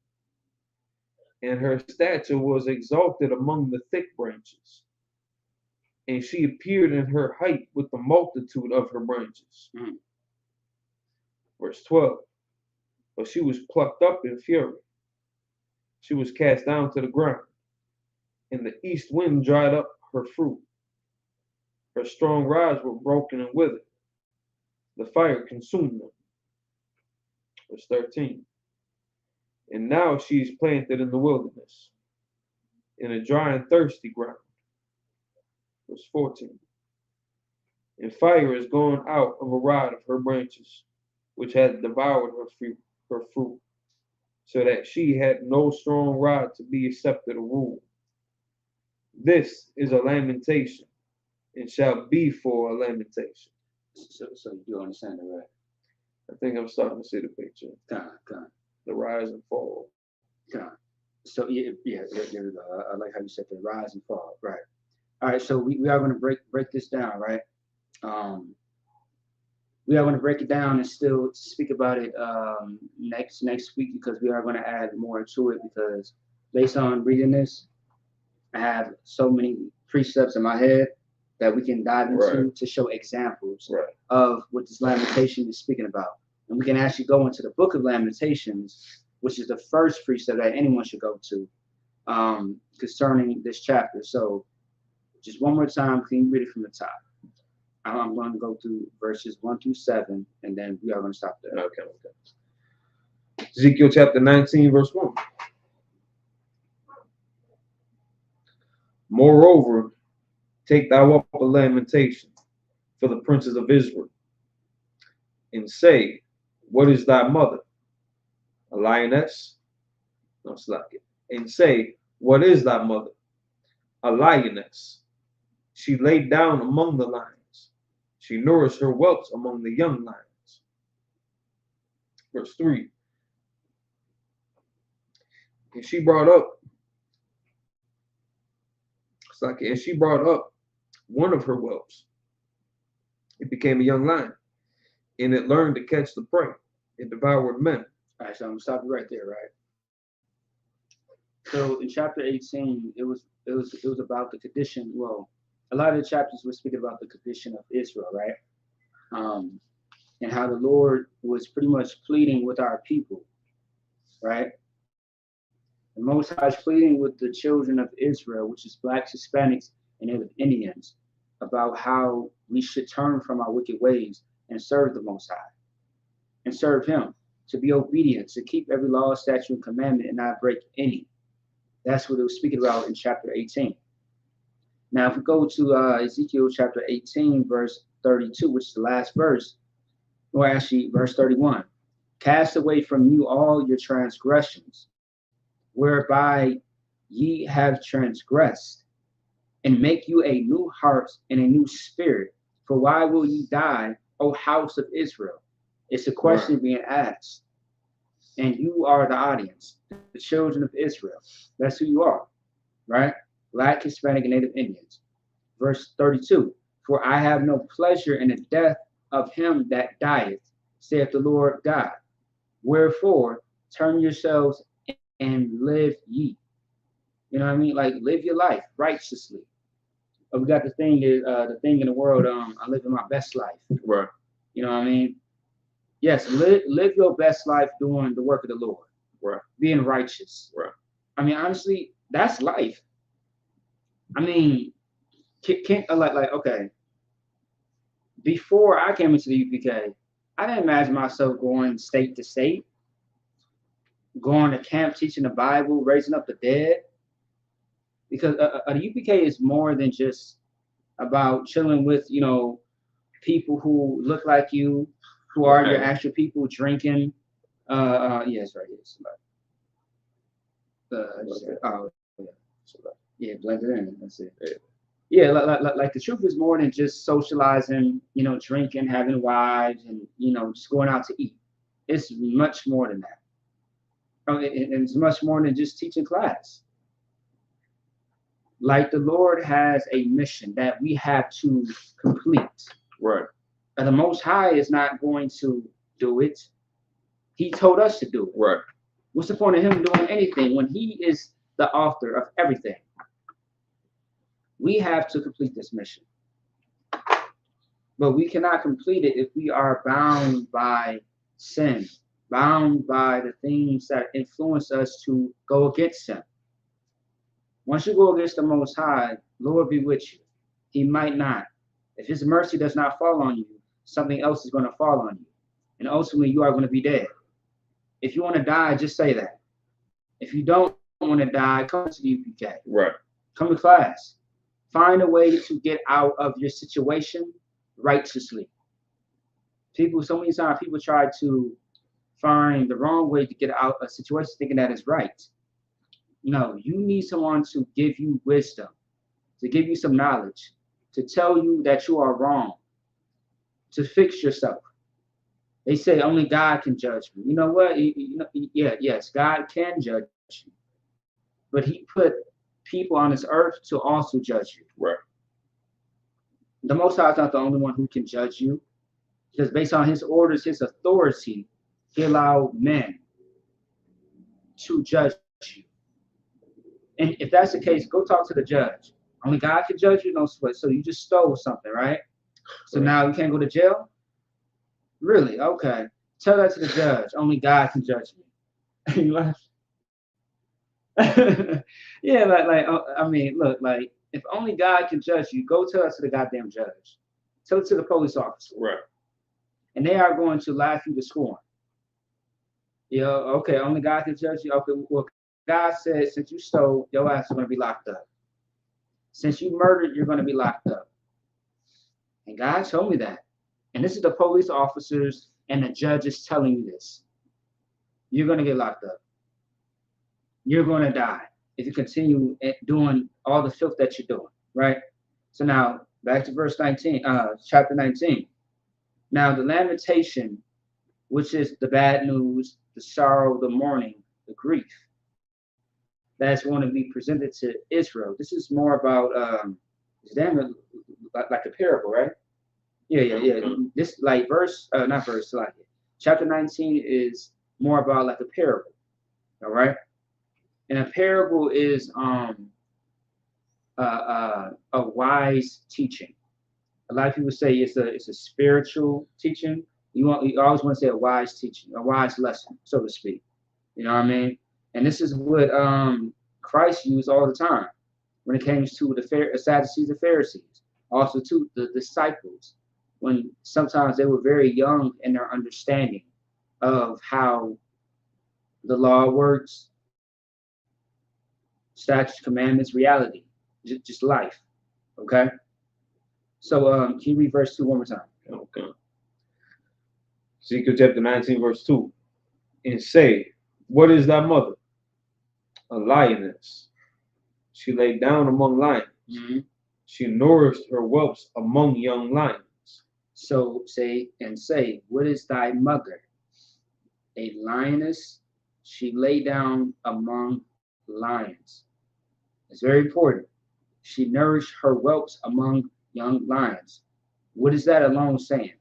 And her stature was exalted among the thick branches. And she appeared in her height with the multitude of her branches. Verse 12. But she was plucked up in fury. She was cast down to the ground. And the east wind dried up her fruit. Her strong rods were broken and withered. The fire consumed them. Verse 13. And now she is planted in the wilderness, in a dry and thirsty ground. Verse 14. And fire is gone out of a rod of her branches, which had devoured her fruit, so that she had no strong rod to be accepted a rule. This is a lamentation, and shall be for a lamentation. So you understand it, right? I think I'm starting to see the picture. Con. The rise and fall. Con. So yeah, there we go. I like how you said the rise and fall, right? All right, so we are going to break this down, right? We are going to break it down and still speak about it next week, because we are going to add more to it, because based on reading this, I have so many precepts in my head that we can dive into to show examples of what this lamentation is speaking about. And we can actually go into the book of Lamentations, which is the first precept that anyone should go to concerning this chapter. So just one more time, can you read it from the top? I'm going to go through verses 1 through 7, and then we are going to stop there. Okay. Ezekiel chapter 19, verse 1. Moreover, take thou up a lamentation for the princes of Israel, and say, what is thy mother? A lioness? No, slack it. And say, what is thy mother? A lioness. She laid down among the lions. She nourished her whelps among the young lions. Verse 3. And she brought up one of her whelps. It became a young lion, and it learned to catch the prey. It devoured men. All right, so I'm gonna stop you right there, right? So in chapter 18, it was about the condition. Well, a lot of the chapters were speaking about the condition of Israel, right? And how the Lord was pretty much pleading with our people, right? The Most High is pleading with the children of Israel, which is blacks, Hispanics, and Native Indians, about how we should turn from our wicked ways and serve the Most High, and serve Him, to be obedient, to keep every law, statute, and commandment, and not break any. That's what it was speaking about in chapter 18. Now, if we go to Ezekiel chapter 18, verse 32, which is the last verse, or actually verse 31, cast away from you all your transgressions, whereby ye have transgressed, and make you a new heart and a new spirit. For why will ye die, O house of Israel? It's a question being asked. And you are the audience, the children of Israel. That's who you are, right? Black, Hispanic, and Native Indians. Verse 32, for I have no pleasure in the death of him that dieth, saith the Lord God. Wherefore, turn yourselves and live ye. You know what I mean? Like, live your life righteously. We got the thing in the world, I live in my best life. Right. You know what I mean? Yes, live your best life doing the work of the Lord. Right. Being righteous. Right. I mean, honestly, that's life. I mean, okay. Before I came into the UPK, I didn't imagine myself going state to state, going to camp, teaching the Bible, raising up the dead. Because the UPK is more than just about chilling with, people who look like you, who are your actual people drinking. Yes, right here. Yeah, blend it in. That's it. Yeah, like the truth is more than just socializing, drinking, having wives, and just going out to eat. It's much more than that. It's much more than just teaching class. Like the Lord has a mission that we have to complete. Right. And the Most High is not going to do it. He told us to do it. Right. What's the point of him doing anything when he is the author of everything? We have to complete this mission. But we cannot complete it if we are bound by sin, bound by the things that influence us to go against him. Once you go against the Most High, Lord be with you. He might not. If his mercy does not fall on you, something else is going to fall on you. And ultimately, you are going to be dead. If you want to die, just say that. If you don't want to die, come to the UPK. Right. Come to class. Find a way to get out of your situation righteously. So many times people try to find the wrong way to get out of a situation thinking that is right. No, you need someone to give you wisdom, to give you some knowledge, to tell you that you are wrong, to fix yourself. They say only God can judge me. You know what? Yes, God can judge you. But he put people on this earth to also judge you. Right. The Most High is not the only one who can judge you, because based on his orders, his authority, he allowed men to judge you. And if that's the case, go talk to the judge. Only God can judge you, no sweat. So you just stole something, right? So now you can't go to jail? Really? Okay. Tell that to the judge. Only God can judge me. You laugh? Yeah, look, if only God can judge you, go tell us to the goddamn judge. Tell it to the police officer. Right. And they are going to laugh you to scorn. Okay, only God can judge you. Okay, well, God said, since you stole, your ass is going to be locked up. Since you murdered, you're going to be locked up. And God told me that. And this is the police officers and the judges telling you this. You're going to get locked up. You're going to die if you continue doing all the filth that you're doing, right? So now, back to verse 19, chapter 19. Now, the lamentation, which is the bad news, the sorrow, the mourning, the grief, that's going to be presented to Israel. This is more about, like a parable, right? Yeah. This chapter 19 is more about like a parable, all right? And a parable is a wise teaching. A lot of people say it's a spiritual teaching. You always want to say a wise teaching, a wise lesson, so to speak. You know what I mean? And this is what Christ used all the time when it came to the Sadducees and Pharisees, also to the disciples, when sometimes they were very young in their understanding of how the law works, statutes, commandments, reality, just life. Okay? So can you read verse 2 one more time? Okay. Ezekiel chapter 19, verse 2. And say, what is thy mother? A lioness. She lay down among lions. Mm-hmm. She nourished her whelps among young lions. So say, what is thy mother? A lioness she lay down among lions. It's very important. She nourished her whelps among young lions. What is that alone saying?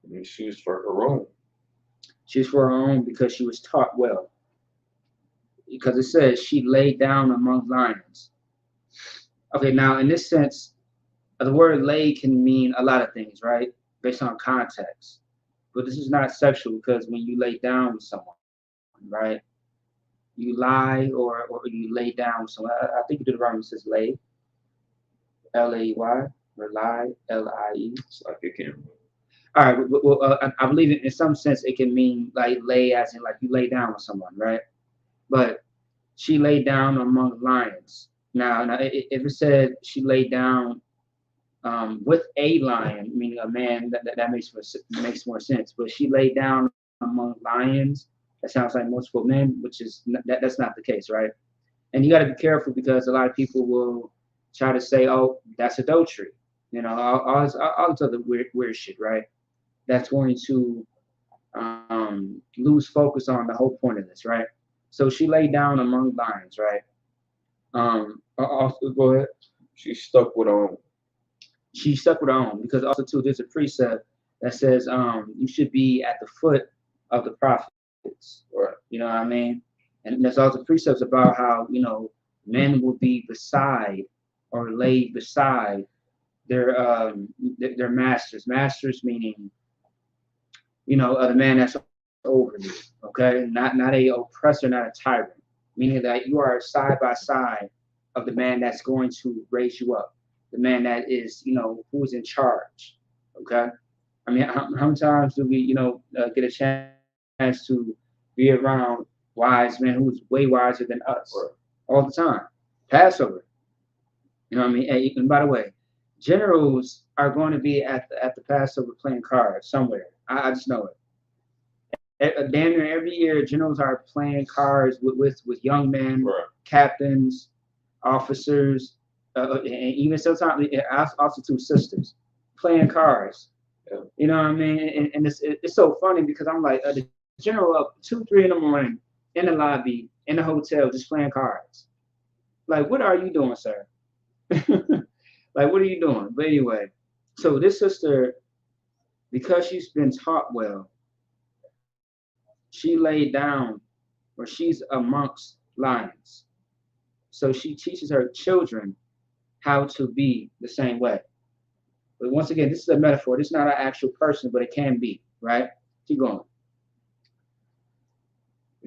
And she was for her own. She's for her own because she was taught well. Because it says she lay down among lions. Okay, now in this sense, the word lay can mean a lot of things, right? Based on context. But this is not sexual because when you lay down with someone, right? You lie or you lay down with someone. I think Deuteronomy says lay, L-A-Y, or lie, L-I-E. It's like it can. All right, well, I believe in some sense it can mean like lay as in like you lay down with someone, right? But she lay down among lions. Now if it said she lay down with a lion, meaning a man, that makes more sense. But she lay down among lions. That sounds like multiple men, which is that's not the case, right? And you got to be careful because a lot of people will try to say, "Oh, that's adultery," you know, all this other weird shit, right? That's going to lose focus on the whole point of this, right? So she lay down among lions, right? Also, go ahead. She stuck with her own. She stuck with her own because also too there's a precept that says you should be at the foot of the prophets, Right. you know what I mean? And there's also precepts about how, you know, men will be beside or lay beside their masters. Masters meaning, you know, the man that's over you, okay? Not a oppressor, not a tyrant, meaning that you are side by side of the man that's going to raise you up, the man that is, you know, who is in charge, okay? I mean, how many times do we, you know, get a chance to be around wise men who's way wiser than us? Right. All the time. Passover, you know what I mean? And by the way, generals are going to be at the Passover playing cards somewhere. I just know it. Damn near every year, generals are playing cards with young men, Right. captains, officers, and even sometimes also two sisters playing cards. Yeah. You know what I mean? And it's so funny because I'm like the general up 2-3 in the morning in the lobby in the hotel just playing cards. Like, what are you doing, sir? Like, what are you doing? But anyway, so this sister, because she's been taught well, she laid down, or she's amongst lions. So she teaches her children how to be the same way. But once again, this is a metaphor. This is not an actual person, but it can be, right? Keep going.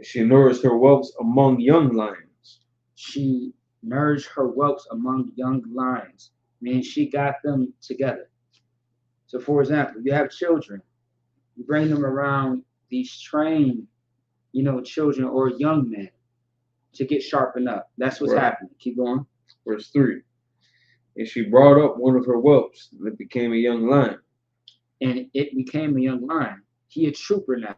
She nourished her whelps among young lions. She nourished her whelps among young lions, meaning she got them together. So, for example, you have children, you bring them around these trained, you know, children or young men to get sharpened up. That's what's happening. Keep going. Verse 3. And she brought up one of her whelps that became a young lion. And it became a young lion. He a trooper now.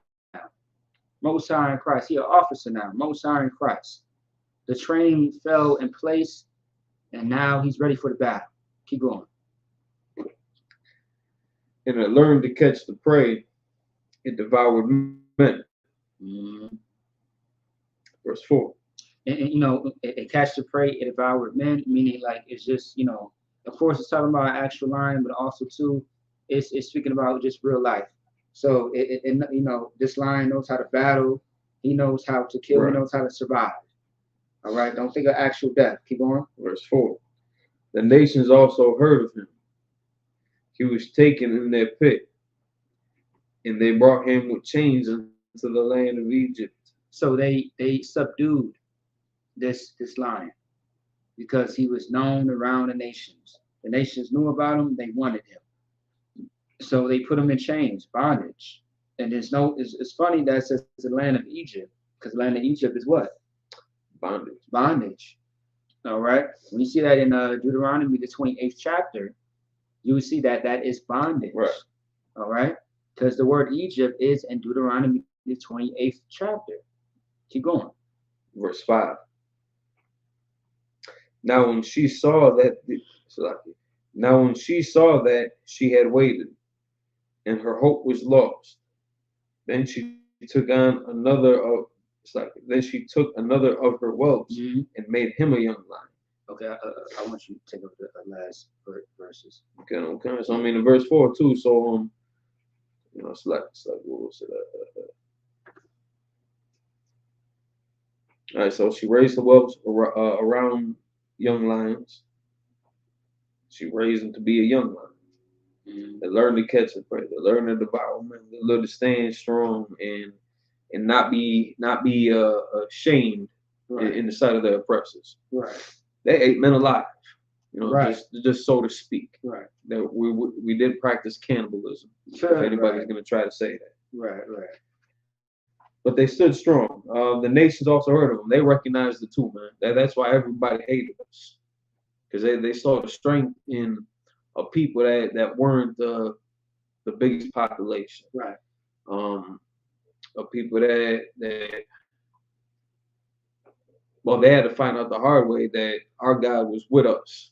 Most High in Christ. He an officer now. Most High in Christ. The training fell in place, and now he's ready for the battle. Keep going. And it learned to catch the prey. It devoured men. Mm-hmm. Verse 4. And you know, it catch the prey, it devoured men, meaning like it's just, you know, of course it's talking about an actual lion, but also too, it's speaking about just real life. So it you know, this lion knows how to battle, he knows how to kill, Right. He knows how to survive. All right, don't think of actual death. Keep going. Verse 4. The nations also heard of him. He was taken in their pit, and they brought him with chains into the land of Egypt. So they subdued this lion because he was known around the nations. The nations knew about him, they wanted him. So they put him in chains, bondage. And it's funny that it says the land of Egypt, because the land of Egypt is what? Bondage. Bondage. All right. When you see that in Deuteronomy, the 28th chapter, you will see that is bondage. Right. All right. Because the word Egypt is in Deuteronomy, the 28th chapter. Keep going. Verse 5. Now when she saw that she had waited, and her hope was lost. Then she took on another of then she took another of her whelps and made him a young lion. Okay, I want you to take up the last verses. Okay. So I mean in verse 4 too. So it's like what was it? All right, so she raised the whelps around young lions. She raised them to be a young lion. They learn to catch and prey. They learn to devour men. They learn to stand strong and not be ashamed in the sight of their oppressors. Right. They ate men alive, right. just so to speak. Right. That we did practice cannibalism. Sure, if anybody's going to try to say that. Right. But they stood strong. The nations also heard of them. They recognized the two, man. That's why everybody hated us, because they saw the strength in a people that weren't the biggest population. Right. Of people that they had to find out the hard way that our God was with us.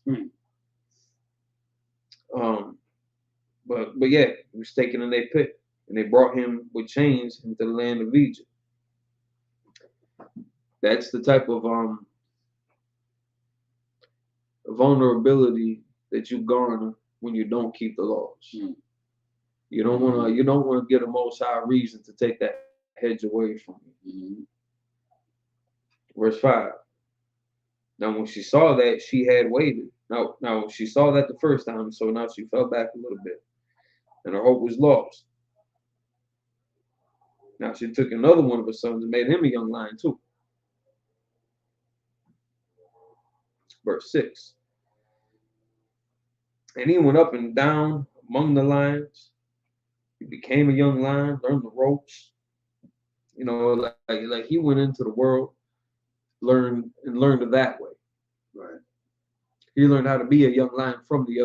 But yeah, he was taken in their pit, and they brought him with chains into the land of Egypt. That's the type of vulnerability that you garner when you don't keep the laws. You don't want to get a Most High reason to take that hedge away from you. Verse 5. Now when she saw that, she had waited. Now she saw that the first time, so now she fell back a little bit, and her hope was lost. Now she took another one of her sons and made him a young lion too. Verse 6. And he went up and down among the lions. He became a young lion, learned the ropes. Like he went into the world, learned it that way. Right. He learned how to be a young lion from the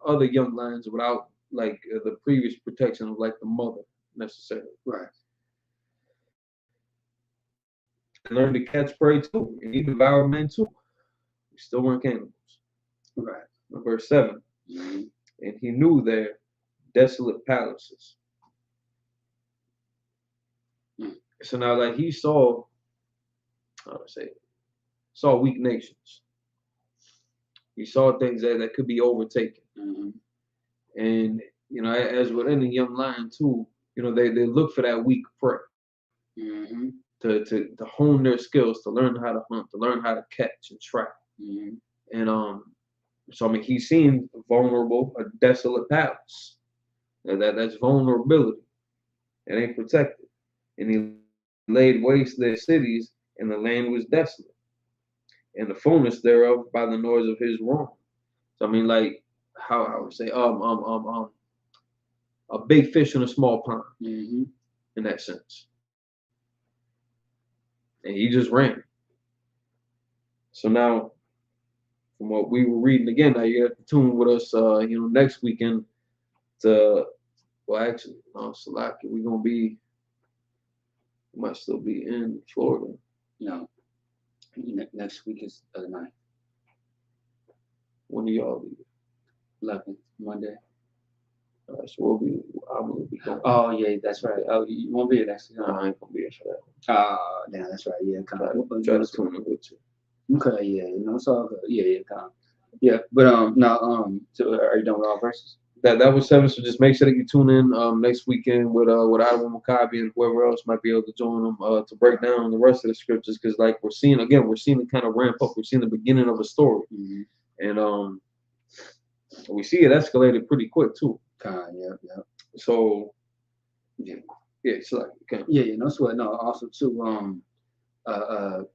other young lions without the previous protection of the mother necessarily. Right. And learned to catch prey too, and he devoured men too. We still weren't cannibals. Right. Verse 7. And he knew their desolate palaces. So now, he saw weak nations. He saw things that could be overtaken. And as with any young lion too, they look for that weak prey. To hone their skills, to learn how to hunt, to learn how to catch and trap. And so he's seen vulnerable, a desolate palace. That's vulnerability. It ain't protected. And he laid waste their cities, and the land was desolate, and the fullness thereof by the noise of his wrong. So how I would say, a big fish in a small pond, in that sense. And he just ran. So now, from what we were reading again, now you have to tune with us, next weekend. Salaki, we might still be in Florida. No. Next week is the 9th. When do y'all leave? 11th, Monday. All right, so I'm gonna be going. Oh yeah, that's right. Oh, you won't be here next week. No, I ain't gonna be here for that. Yeah, that's right. Yeah, try to tune in with you. Okay, yeah, it's all good. Yeah, yeah, but so are you done with all verses? That was 7. So just make sure that you tune in next weekend with Adawan Maccabi and whoever else might be able to join them to break down the rest of the scriptures, because we're seeing it kind of ramp up. We're seeing the beginning of a story, and we see it escalated pretty quick too. Yeah. So it's no sweat. No, also too.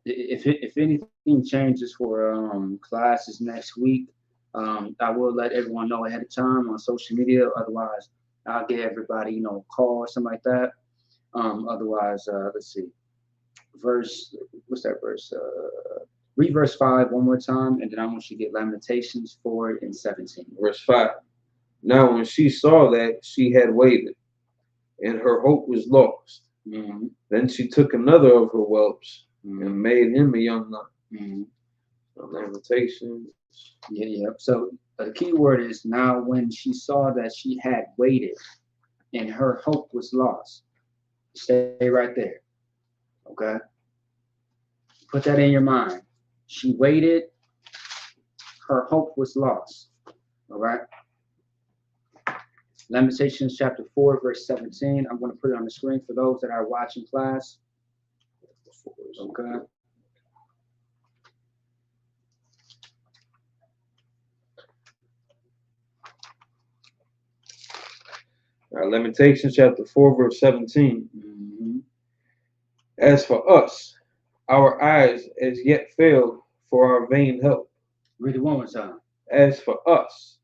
If anything changes for classes next week, I will let everyone know ahead of time on social media. Otherwise, I'll give everybody a call or something like that. Otherwise, let's see. What's that verse? Read verse 5 one more time, and then I want you to get Lamentations 4 and 17. Verse 5. Now when she saw that she had waited, and her hope was lost, then she took another of her whelps and made him a young lion. Lamentations. Yeah. So the key word is now when she saw that she had waited, and her hope was lost. Stay right there. Okay? Put that in your mind. She waited, her hope was lost. All right? Lamentations chapter 4, verse 17. I'm going to put it on the screen for those that are watching class. Okay. Lamentations chapter 4, verse 17. Mm-hmm. As for us, our eyes as yet failed for our vain help. Read it one more time. As for us,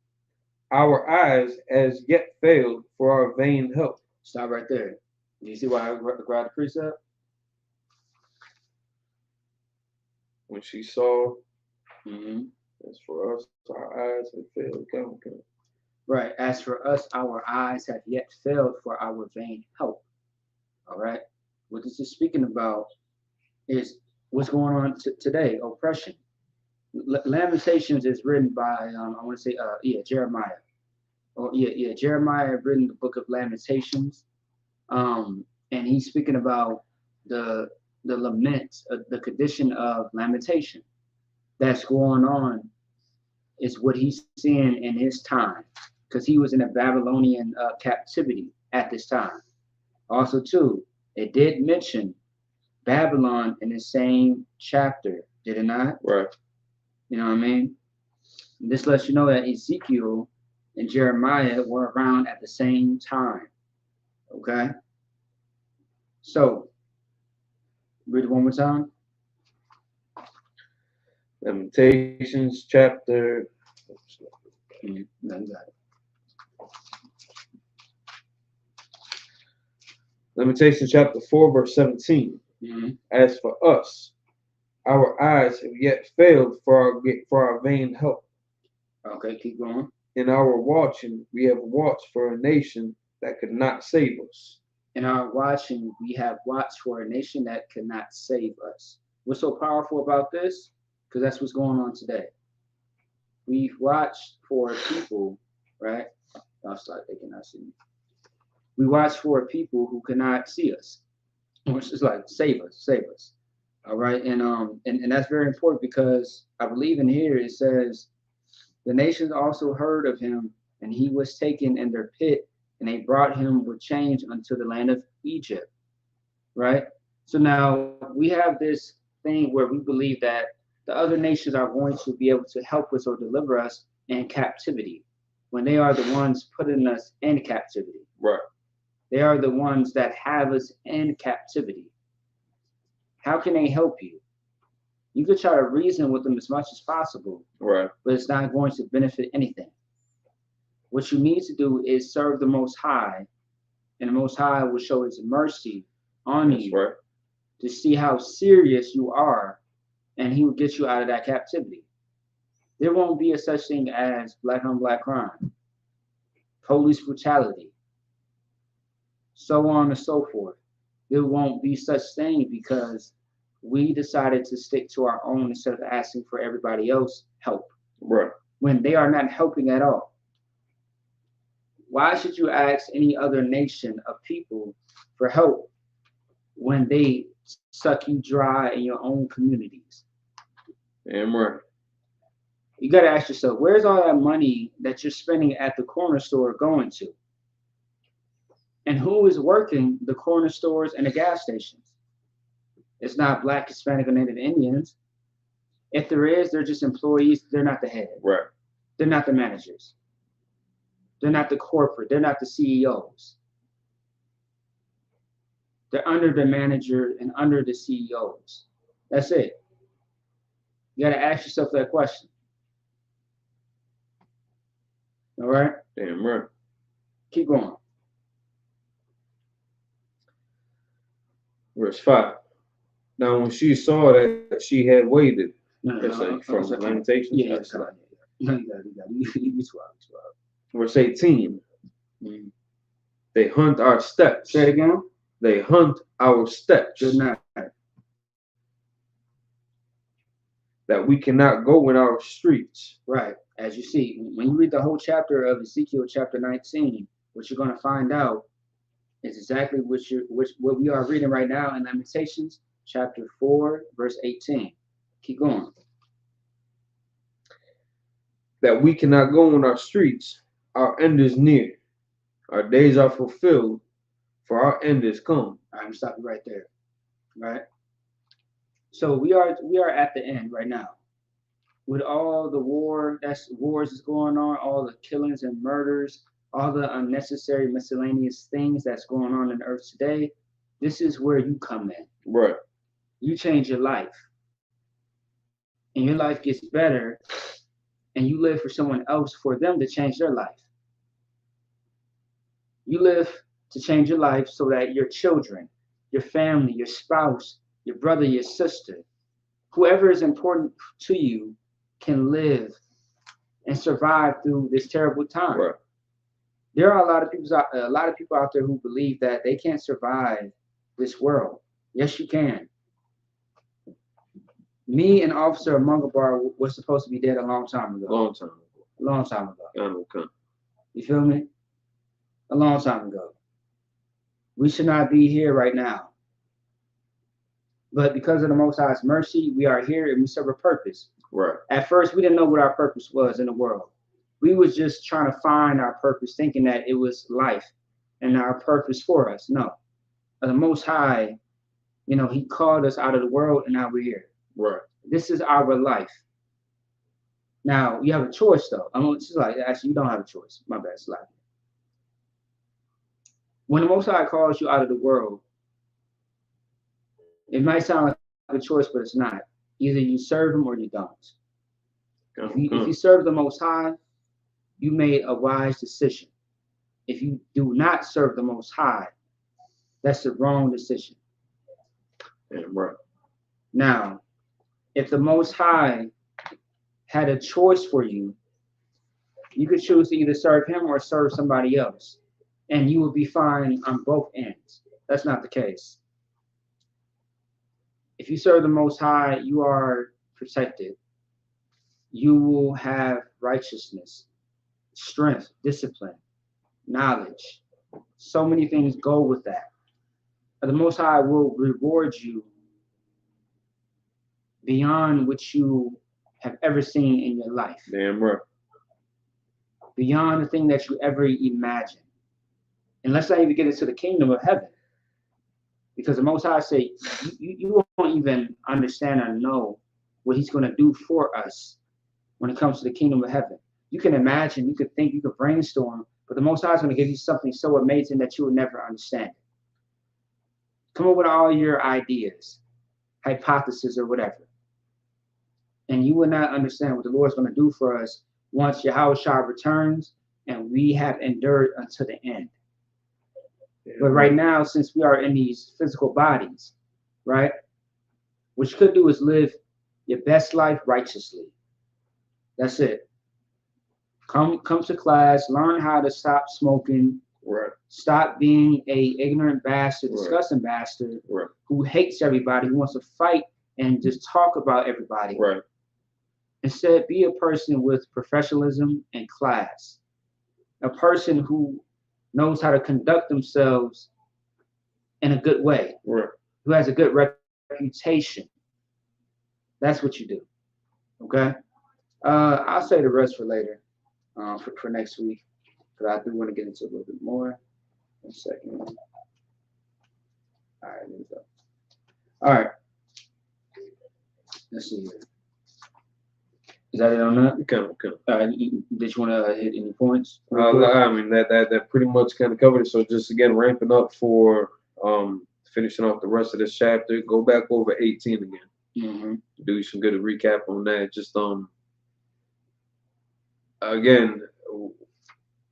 our eyes as yet failed for our vain help. Stop right there. Do you see why I grabbed the precept? When she saw, Mm-hmm. as for us, our eyes have failed. Okay. Right. As for us, our eyes have yet failed for our vain help. All right. What this is speaking about is what's going on today, oppression. Lamentations is written by, I want to say, Jeremiah. Jeremiah written the book of Lamentations. And he's speaking about the lament, the condition of lamentation that's going on is what he's seeing in his time, because he was in a Babylonian captivity at this time. Also, too, it did mention Babylon in the same chapter, did it not? Right. You know what I mean? This lets you know that Ezekiel and Jeremiah were around at the same time. Okay? So, read it one more time. Lamentations chapter. No, you got it. Lamentations chapter 4, verse 17. Mm-hmm. As for us, our eyes have yet failed for our vain help. Okay, keep going. In our watching, we have watched for a nation that could not save us. In our watching, we have watched for a nation that could not save us. What's so powerful about this? Because that's what's going on today. We've watched for people, right? I'll start thinking I see me. We watch for people who cannot see us, which is like save us. All right, and that's very important, because I believe in here it says the nations also heard of him, and he was taken in their pit, and they brought him with chains unto the land of Egypt. Right. So now we have this thing where we believe that the other nations are going to be able to help us or deliver us in captivity, when they are the ones putting us in captivity. Right. They are the ones that have us in captivity. How can they help you? You could try to reason with them as much as possible, Right. but it's not going to benefit anything. What you need to do is serve the Most High, and the Most High will show his mercy on you. Right. To see how serious you are, and he will get you out of that captivity. There won't be a such thing as black on black crime, police brutality, so on and so forth. There won't be such thing, because we decided to stick to our own instead of asking for everybody else help. Right. When they are not helping at all. Why should you ask any other nation of people for help when they suck you dry in your own communities? Damn right. You got to ask yourself, where's all that money that you're spending at the corner store going to? And who is working the corner stores and the gas stations? It's not Black, Hispanic, or Native Indians. If there is, they're just employees. They're not the head. Right. They're not the managers. They're not the corporate. They're not the CEOs. They're under the manager and under the CEOs. That's it. You got to ask yourself that question. All right? Damn right. Keep going. Verse 5. Now, when she saw that she had waited, No, from Lamentations. Yeah, no, you got it. You 12. Verse 18. They hunt our steps. Say it again. They hunt our steps. Good night. That we cannot go in our streets. Right. As you see, when you read the whole chapter of Ezekiel chapter 19, what you're going to find out It's exactly what we are reading right now in Lamentations chapter 4, verse 18. Keep going. That we cannot go on our streets, our end is near. Our days are fulfilled, for our end is come. I'm gonna stop you right there. Right? So we are at the end right now. With all the wars that's going on, all the killings and murders, all the unnecessary miscellaneous things that's going on in earth today, this is where you come in. Right. You change your life. And your life gets better, and you live for someone else for them to change their life. You live to change your life so that your children, your family, your spouse, your brother, your sister, whoever is important to you can live and survive through this terrible time. Right. There are a lot of people out there who believe that they can't survive this world. Yes, you can. Me and Officer Mungabar was supposed to be dead a long time ago. Long time ago. A long time ago. Okay. You feel me? A long time ago. We should not be here right now. But because of the Most High's mercy, we are here and we serve a purpose. Right. At first, we didn't know what our purpose was in the world. We was just trying to find our purpose, thinking that it was life and our purpose for us. No. The Most High, he called us out of the world and now we're here. Right. This is our life. Now, you have a choice, though. It's like, actually, you don't have a choice. My bad, slide. When the Most High calls you out of the world, it might sound like a choice, but it's not. Either you serve him or you don't. If you serve the Most High, you made a wise decision. If you do not serve the Most High, that's the wrong decision. Yeah, right. Now, if the Most High had a choice for you, you could choose to either serve him or serve somebody else, and you would be fine on both ends. That's not the case. If you serve the Most High, you are protected. You will have righteousness, strength, discipline, knowledge. So many things go with that. The Most High will reward you beyond what you have ever seen in your life. Damn right. Beyond the thing that you ever imagined. And let's not even get into the kingdom of heaven. Because the Most High say, you won't even understand or know what he's going to do for us when it comes to the kingdom of heaven. You can imagine, you could think, you could brainstorm, but the Most High is going to give you something so amazing that you will never understand. Come up with all your ideas, hypotheses, or whatever. And you will not understand what the Lord is going to do for us once Yahushua returns and we have endured until the end. But right now, since we are in these physical bodies, right, what you could do is live your best life righteously. That's it. Come to class, learn how to stop smoking, right. Stop being a ignorant bastard, disgusting bastard, who hates everybody, who wants to fight and just talk about everybody. Right. Instead, be a person with professionalism and class. A person who knows how to conduct themselves in a good way, who has a good reputation. That's what you do. Okay? I'll say the rest for later, for next week, because I do want to get into a little bit more. 1 second. All right, here we go. All right. Let's see here. Is that it on that? Okay. Did you want to hit any points? I mean, that pretty much kind of covered it. So just again, ramping up for finishing off the rest of this chapter. Go back over 18 again. Mm-hmm. Do you some good recap on that. Just again,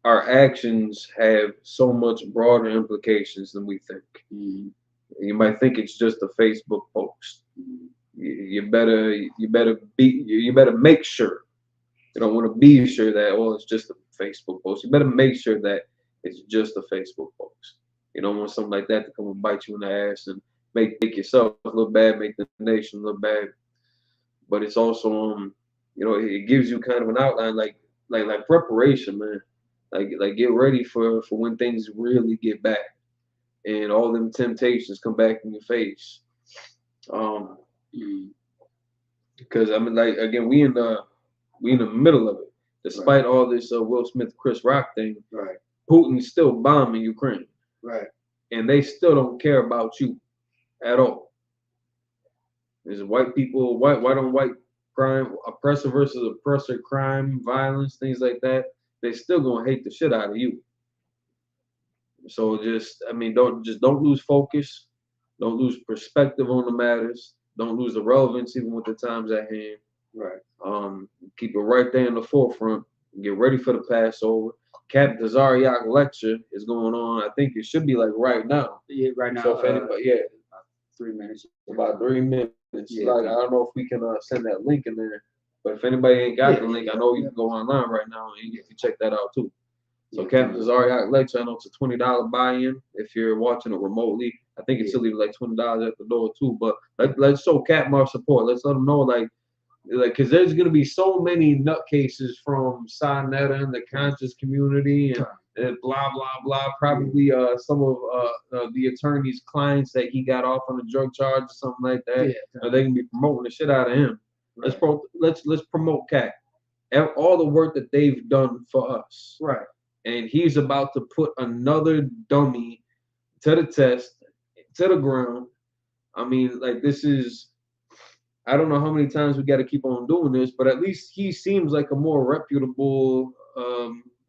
our actions have so much broader implications than we think. Mm-hmm. You might think it's just a Facebook post. Mm-hmm. You better make sure. You don't want to be sure that it's just a Facebook post. You better make sure that it's just a Facebook post. You don't want something like that to come and bite you in the ass and make yourself look bad, make the nation look bad. But it's also it gives you kind of an outline, like preparation, man. Like get ready for when things really get bad. and all them temptations come back in your face. Because I mean, like again, we in the middle of it. Despite all this Will Smith, Chris Rock thing, Putin's still bombing Ukraine, and they still don't care about you at all. There's white people, white on white crime, oppressor versus oppressor crime, violence, things like that. They still gonna hate the shit out of you. So just, I mean, don't lose focus, don't lose perspective on the matters, don't lose the relevance even with the times at hand. Keep it right there in the forefront. Get ready for the Passover. Captain Zariak lecture is going on. I think it should be like right now. Yeah, right now. So if anybody, 3 minutes. About 3 minutes. Yeah. Like I don't know if we can send that link in there, but if anybody ain't got the link, I know you can go online right now and you can check that out too. So Captain Zariak lecture, I know it's a $20 buy-in if you're watching it remotely. I think it's still even like $20 at the door too. But let's show Cap more support. Let's let them know like because there's gonna be so many nutcases from Sinetta and the conscious community and blah blah blah. Probably some of the attorney's clients that he got off on a drug charge or something like that. They can be promoting the shit out of him. Let's promote Cap. All the work that they've done for us. And he's about to put another dummy to the test, to the ground. I mean, like this is, I don't know how many times we got to keep on doing this, but at least he seems like a more reputable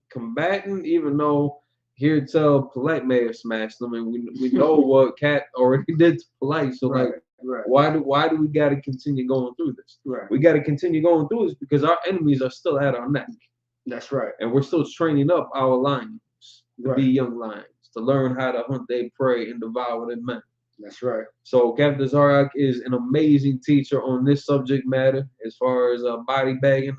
combatant, even though here tell Polite may have smashed them, and we know what Cat already did to Polite. So why do we got to continue going through this? We got to continue going through this because our enemies are still at our neck. That's right. And we're still training up our lions to be young lions, to learn how to hunt their prey and devour their men. That's right. So Captain Zariak is an amazing teacher on this subject matter as far as body bagging.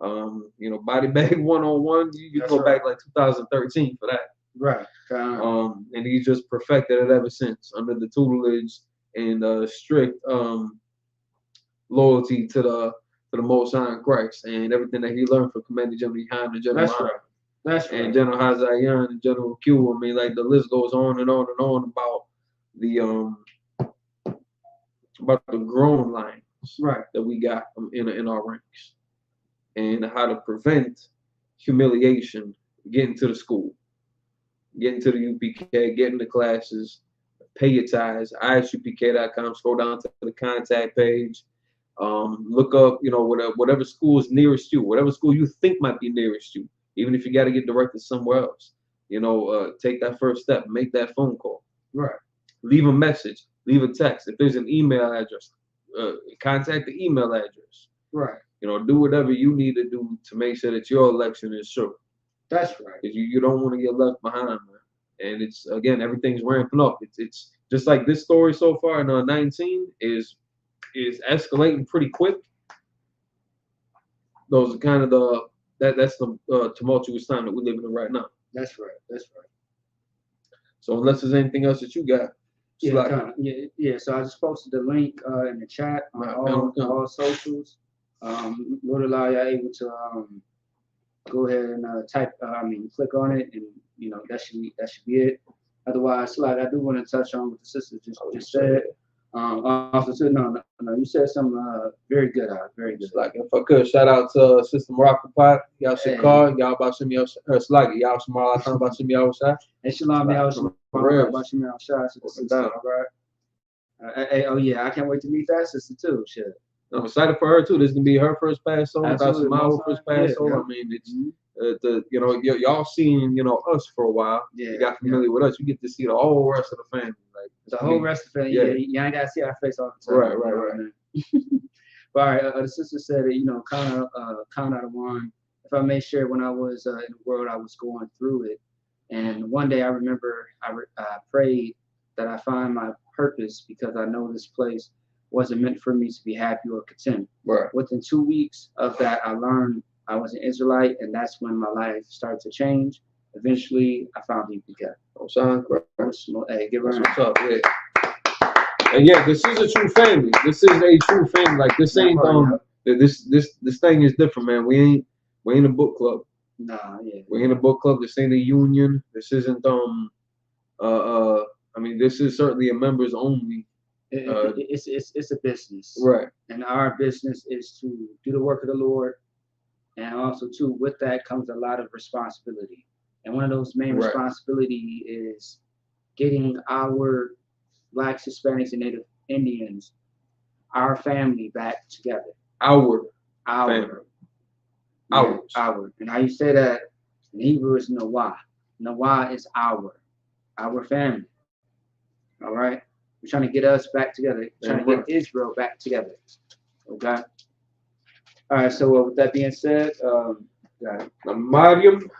Body bag 101. You go back like 2013 for that. And he's just perfected it ever since under the tutelage and strict loyalty to the Most High in Christ and everything that he learned from Commander General Khan and General and General Hazayan and General Q. I mean, like the list goes on and on and on about the grown lions that we got in our ranks and how to prevent humiliation getting to the school, getting to the UPK, getting to classes, pay your tithes, isupk.com, scroll down to the contact page. Look up, whatever school is nearest you, whatever school you think might be nearest you, even if you got to get directed somewhere else. Take that first step, make that phone call. Leave a message, leave a text. If there's an email address, contact the email address. Do whatever you need to do to make sure that your election is sure. That's right. You don't want to get left behind, man. And it's again, everything's ramping up. It's just like this story so far in 19 is escalating pretty quick. Those are kind of that's the tumultuous time that we're living in right now. That's right. So unless there's anything else that you got. So I just posted the link in the chat on all socials. Lord allow y'all able to go ahead and click on it, and that should be it. Otherwise, like I do want to touch on what the sister just said. Also, too, no, you said something very good. Very good. Like if I could shout out to Sister Morocco Pot, y'all should call y'all about some y'all slag y'all tomorrow. I talk about some y'all shot. And shalom y'all about some y'all shot. All right. Oh yeah, I can't wait to meet that sister too. Shit. I'm excited for her too. This is gonna be her first Passover. That's my first Passover. I mean, it's y'all seen us for a while. You got familiar with us. You get to see the whole rest of the family. Like the whole rest of the family. You ain't gotta see our face all the time. Right. But all right, the sister said that count out of one. If I made sure when I was in the world, I was going through it, and one day I remember I prayed that I find my purpose because I know this place wasn't meant for me to be happy or content. Within 2 weeks of that, I learned I was an Israelite, and that's when my life started to change. Eventually, I found UPK. Hey, give her what's up, And this is a true family. This is a true family. Like this ain't this thing is different, man. We ain't a book club. Nah, we ain't a book club. This ain't a union. This isn't I mean, this is certainly a members only. It's a business, Right. and our business is to do the work of the Lord, and also too with that comes a lot of responsibility. And one of those main Right. responsibility is getting our Blacks, Hispanics, and Native Indians, our family back together. Our Our. family. Yeah, our. And how you say that in Hebrew is Nawah. Nawah is our family. All right? We're trying to get us back together, trying to get Israel back together. Okay? All right, so with that being said, Mariam,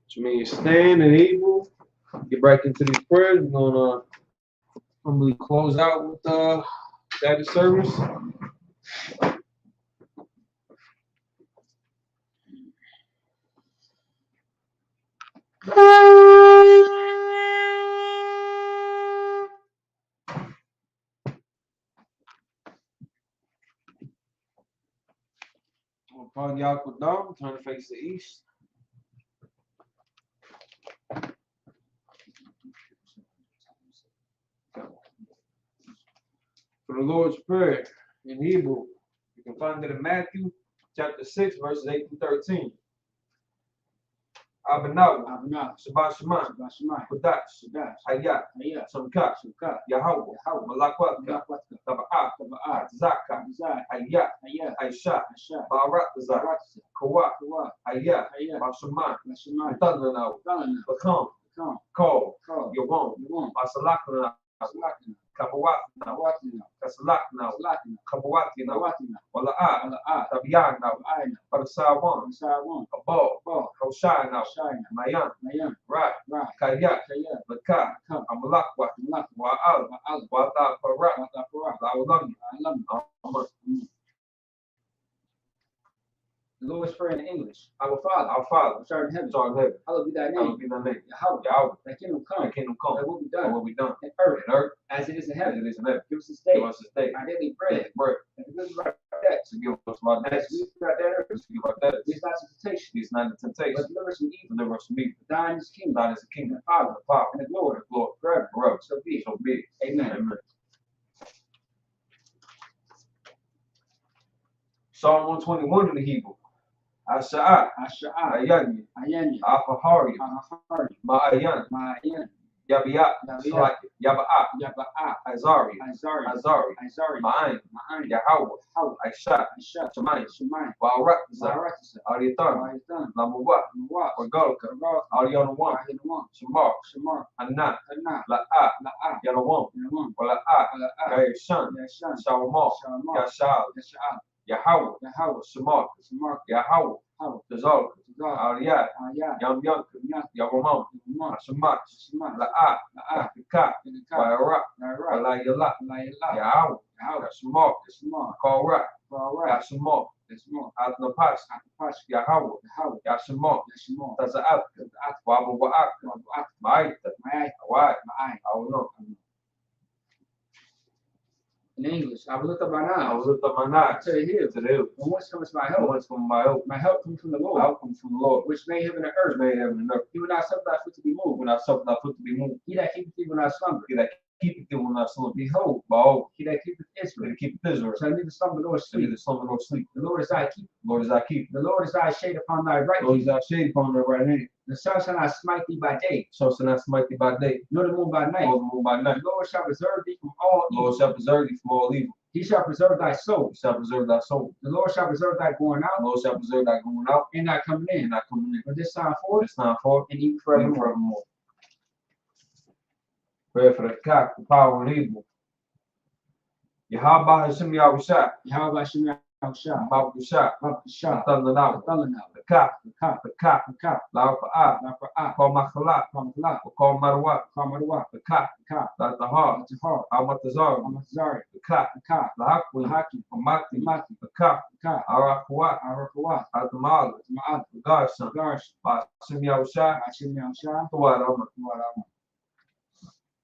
which means stand and able. Get back into these prayers. We're gonna humbly close out with that service. Upon Yaakov, turn to face the east. For the Lord's Prayer in Hebrew, you can find it in Matthew chapter 6, verses 8 through 13. Abanaw, Shabbat Shema, Kodash, Hayat, Samkat, Yahweh, Malakwat, Taba'at, Zaka, Hayat, Aisha, Barak, Kawak, Hayat, Bashama, Talanaw, Bakam, Call, Yawon, Basalakana, Kabawatna, Kasalakna, Kabawatna, Wala'a, Tabiana, Parasawan, Abo, Hoshana, Mayan, Right, Kayak, Baka, Amalakwa, Wa'al, Wata, Parak, Laulam, the Lord's Prayer in English. Our Father, which art in heaven, hallowed be thy name. Yahweh, Thy kingdom come. Thy will be done. In earth, as it is in heaven. Give us this day our daily bread. And forgive us our debts. As we forgive our debtors. Lead us not into temptation. But deliver us from evil. For thine is the kingdom. The power, and the glory. Forever. So be it. Amen. Psalm 121 in the Hebrew. Asha'at, Ayani, Afahari, Ma'ayan, Yabiat, Yaba'a, Azari, Ma'ain, Yahweh, Aisha, Shemai, Ba'arat, Ariatan, Lamuwa, Regalka, Arianawan, Shamar, Anat, La'a, Yanawam, Wala'a, Yashan, Shawamah, Yashal, Yahweh, Shemar, Yahweh, Tazal, Ariyat, Yam Yawamam, Shemat, La'a, Pika, Wa'arak, Alayala, Yahweh, Shemar, Korak, Yashemar, Atnapash, Yahweh, Yashemar, Taza'at, Wabawa'ak, Ma'aita, Awai, Awano. In English, I will lift up mine eyes. To the hill. From whence comes my help? My help comes from the Lord. Which made heaven and earth. He will not suffer thy foot to be moved. He that keepeth thee will not slumber. Behold, he that keepeth Israel. Shall neither slumber nor sleep. The Lord is thy keeper. The Lord is thy shade upon thy right hand. The sun shall not smite thee by day. Nor the moon by night. The Lord shall preserve thee from all evil. He shall preserve thy soul. The Lord shall preserve thy going out. And thy coming in. From this time forth. And even forevermore. Prayer for the cock, the power and evil. Yahweh Hashem Yahushua. Babusha. Thunder the cock. La'afa'ah. Call Makhalat. Call Marwa. The cock. That's the heart. Amatazar. The cock. Lahaki. Amati. The cock. Arakuat. Atamal. The Garson. Hashem Yahushua.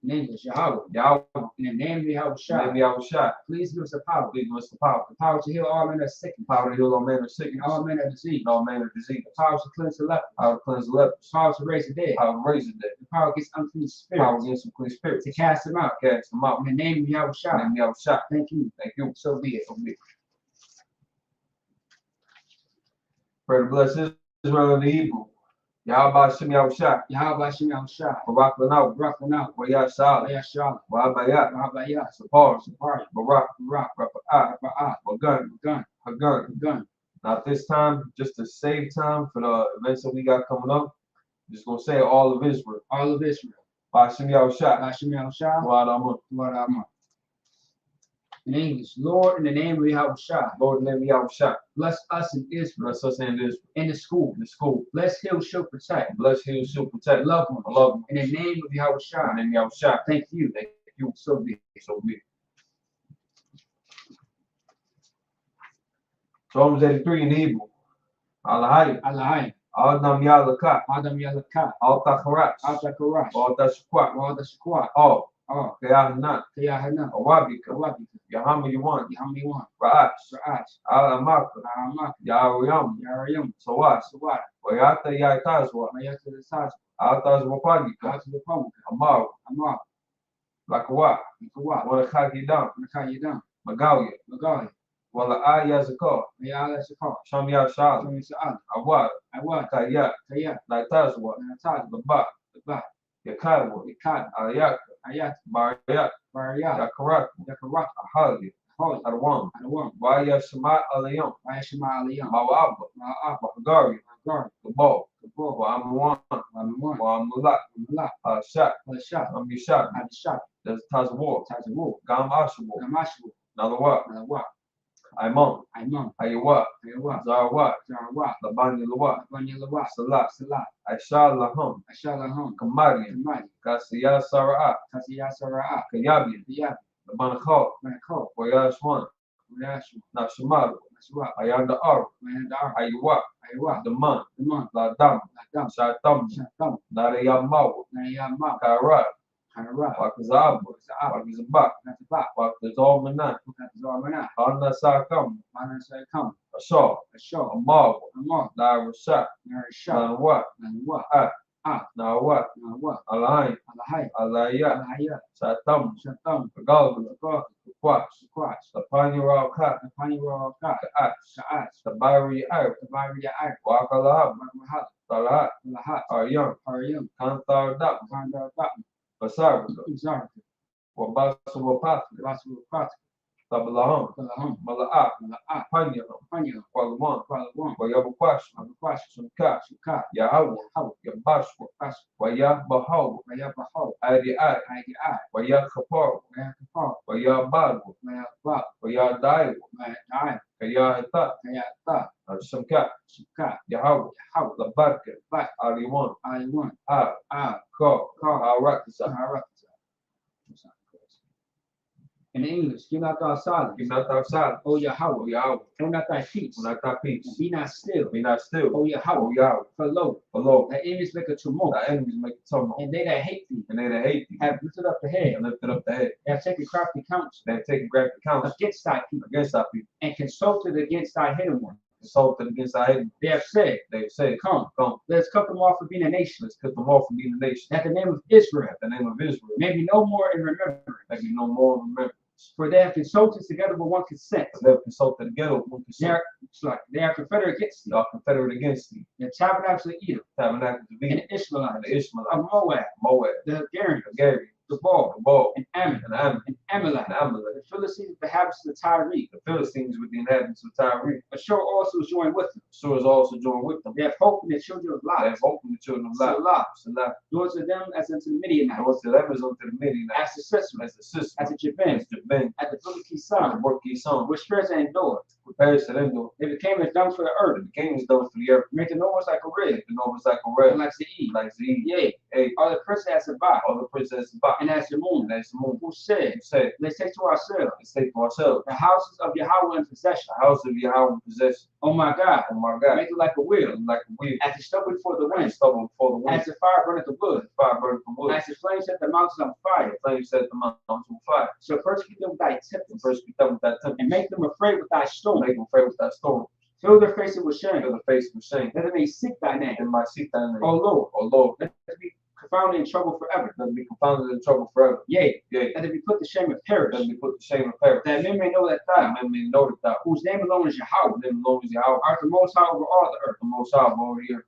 In English, Yahweh. Yahweh. In the name of Yahweh Name Shai. of Yahweh Shai. Please give us the power. Please give us the power. The power to heal all men that are sick. The power to heal all manner of sickness. And all men that are diseased. And all manner of disease. The power to cleanse the leper. Power to cleanse the lepers. The power to raise the dead. Power to raise the dead. The power against unclean Power spirits. against unclean spirits. To cast them out. Cast them out. In the name of Yahweh In the Shai. name of Yahweh Shai. Thank you. Thank you. So be it. So be it. Pray to bless Israel and the Hebrew. Yahweh Shem Yahweh Shai. Yahweh Hashem Yahweh Shai. Barak Lanau. Barak Lanau. Wayah Shalom. Wayah Shalom. Wahabayah. Wahabayah. Sapar. Sapari. Barak. Barak. Rapa'ah. Rapa'ah. Wagun. Gun. Hagun. Gun. Now at this time, just to save time for the events that we got coming up, I'm just gonna say all of Israel. All of Israel. Bashim Yahweh Shai. Hashem Yahweh Shai. Lord Amun. Lord Amen. In English, Lord, in the name of Yahweh Shai. Lord in the name of Yahweh Shai. Bless us in Israel. Bless us and Israel. In the school. In the school. Bless Hill Shield Protect. Bless Heal, Shield, Protect. Loved ones. Love them. In the name of Yahweh In Shai. the name of Yahweh Shai. Thank you. Thank you. So be it. So be it. Psalms 83 in Hebrew. Alahai. Alahai. Adam Yalaka. Adam Yalaka. Alta Kharas. Alta Karash. Alta Shukwa. Wada Shakwa. Oh. Oh. Kayahana. Kayahana. Awabika. Kawabika. Yahama Yuan. Yahamiwan. Ra'at. Ra'at. Alamaka. Ahamak. Yahweh. Yarayam. Sawat. Sawat. Wayata Yaitazwa. Mayata the Taj. Altazwa Pagika. Alta the Pump. Amar. Amar. Lakawa. Kawat. Wanakakidam. Nakayadam. Magalia. Magali. Wala Ayazaka. Mayala Shakar. Sham Yashal. Shami Sa'ad. Awad. Awad. Kayat. Kayat. Laitazwa. Natad. Labat. Labat. Yakadwa. Ikad. Ayak. Ayat. Mariat. Bariyat. Yakarak. Yakarak. Ahali. Holy. Arwan. Adawam. Waya Shema Alayam. Ayashima Aliyam. Mawaba. Ma'ab. Wahagari. Gar. Gabal. Gabor. Wa'amuan. Wamuwan. Wa'amulat. Malak. Shat. Malashak. Amishat. Abishak. There's Tazawar. Tazawu. Gam Ashabu. Gamashu. Nalawa. Malawak. Aiman. Imam. Ayawa. Ayawa. Zarawat. Jarawak. Labani Lawa. Abanyalawak. Salat. Salat. Aisha Laham. Ashalaham. Kamari. Kamadi. Kasiya Sara'at. Kasiyasara'a. Kayabi. Diyab. Labanakal. Manako. Wayashwan. Uyashu. Nashimaru. Maswak. Ayanda Ar. Mayandar. Ayawa. Ayawa. Daman. Daman. Ladam. Ladam. Shatam. Shatam. Narayamaw. Nayamam. Karat. Harara. Wakazab. Sa'ab. Wakazabak. Nataba. Wakazalmanan. Ukatazormana. Anasakam. Manasakam. Ashaw. Asho. Amaw. Amar. Larashat. Narishak. Nanawat. Nanwa. Nawat. Nawa. Alain. Alahai. Alaya. Alahaya. Shatam. Shatam. Galba. Sakar. Quash. Squash. Tapanyarakat. Napani Raka. Ka'at. Sha'at. Tabari Arab. Tabari Ayr. Wakalahab. Magmahat. Talat. Lahat. Aryam. Haryam. Kantar Dap. Kanda Batman. Basarika. Zarka. Wabasawapat. Vasu Pat. Tabalaham. Kalaham. Mala'at. Mala'at. Panyaham. Panya. Qualawan. Kwalawan. Wayabukwash. Magmaquash. Sunkat. Shukat. Yahawah. How. Yabashwa. Ash. Wayabahaw. Mayabaho. Adi Ay. Igi. Wayakapar. Mayakapar. Wayabagu. Mayabak. Wayadaiwa. Mayadai. Kayahata. Kayata. Sunkat. Shukat. Yahawah. How. Labarka. Bat. Aliwan. I1. Ah. Ka. Arakasa. In English, give not thy silence. Give not thy silence. O Yahweh. Yahweh. Hold not thy peace. Will not thy peace. Be not still. Be not still. O Yahweh. Yahweh. For lo, Below. thy enemies make a tumult. Thy enemies make a tumult. And they that hate thee And they that hate thee. have lifted up the head. And lifted up the head. They have taken crafty counsel They have taken crafty counsel against thy people. against thy people. And consulted against thy hidden one. Consulted against thy hidden. They have said, They have said, Come, come. let us cut them off from being a nation. Let's cut them off from being a nation. That the name of Israel At the name of Israel. may be no more in remembrance. There be no more remembrance. For they have consulted together with one consent. They have consulted together with one They consent. they are confederate against They thee. are confederate against thee. The tabernacles of Edom, Tabernacles of and Edom. the Ishmaelites, And the Ishmaelites. of Moab, Moab. the Hungarians, Hungary. the Ball, Gabal. and Ammon, And Ammon. and Amalek, And Amalek. the Philistines, the inhabitants of Tyre. The Philistines with the inhabitants of Tyre. Ashur also is joined with them. So is also joined with them. They have hope in the children of They have Lot. hope in the children of Lot. Salah, Salah. doors of them as unto the Midianites, And what's the levels unto the Midianites. as the Sisera, As the sister. as the Jabin, As the Ben. as the Philistine The son, Borky son. which fears and endure. Prepares to them to. They became as dung for the earth, The king is those for the earth. make the noise like a rib, The nobles like a and red. like the E. Like Z. Yea, All the princes that survived. All the princes that survived. And that's the moon. That's the moon. Who said, let's take to ourselves. Let's take to ourselves. The houses of Yahweh in possession. The house of Yahweh in possession. Oh my God. Oh my God. Make it like a wheel. Like a wheel. As the stubble before the wind. Stubble before the wind. As the fire burneth the wood. Fire burneth the wood. As the flame set the mountains on fire. The flame set the mountains on fire. So persecute them with thy tempest. Persecute them with thy tempest. And make them afraid with thy storm. Make them afraid with thy storm. Fill their faces with shame. Fill their faces with shame. That they may seek thy name. That they might seek thy name. O Lord. O Lord. Let them be confounded in trouble forever. Let them be confounded in trouble forever. Yea. Yea. Let them be put to shame and perish. Let them be put to shame and perish. That men may know that thou, men may know that thou, whose name alone is Yahweh, whose name alone is Yahweh, art the most high over all the earth. the most high over all the earth.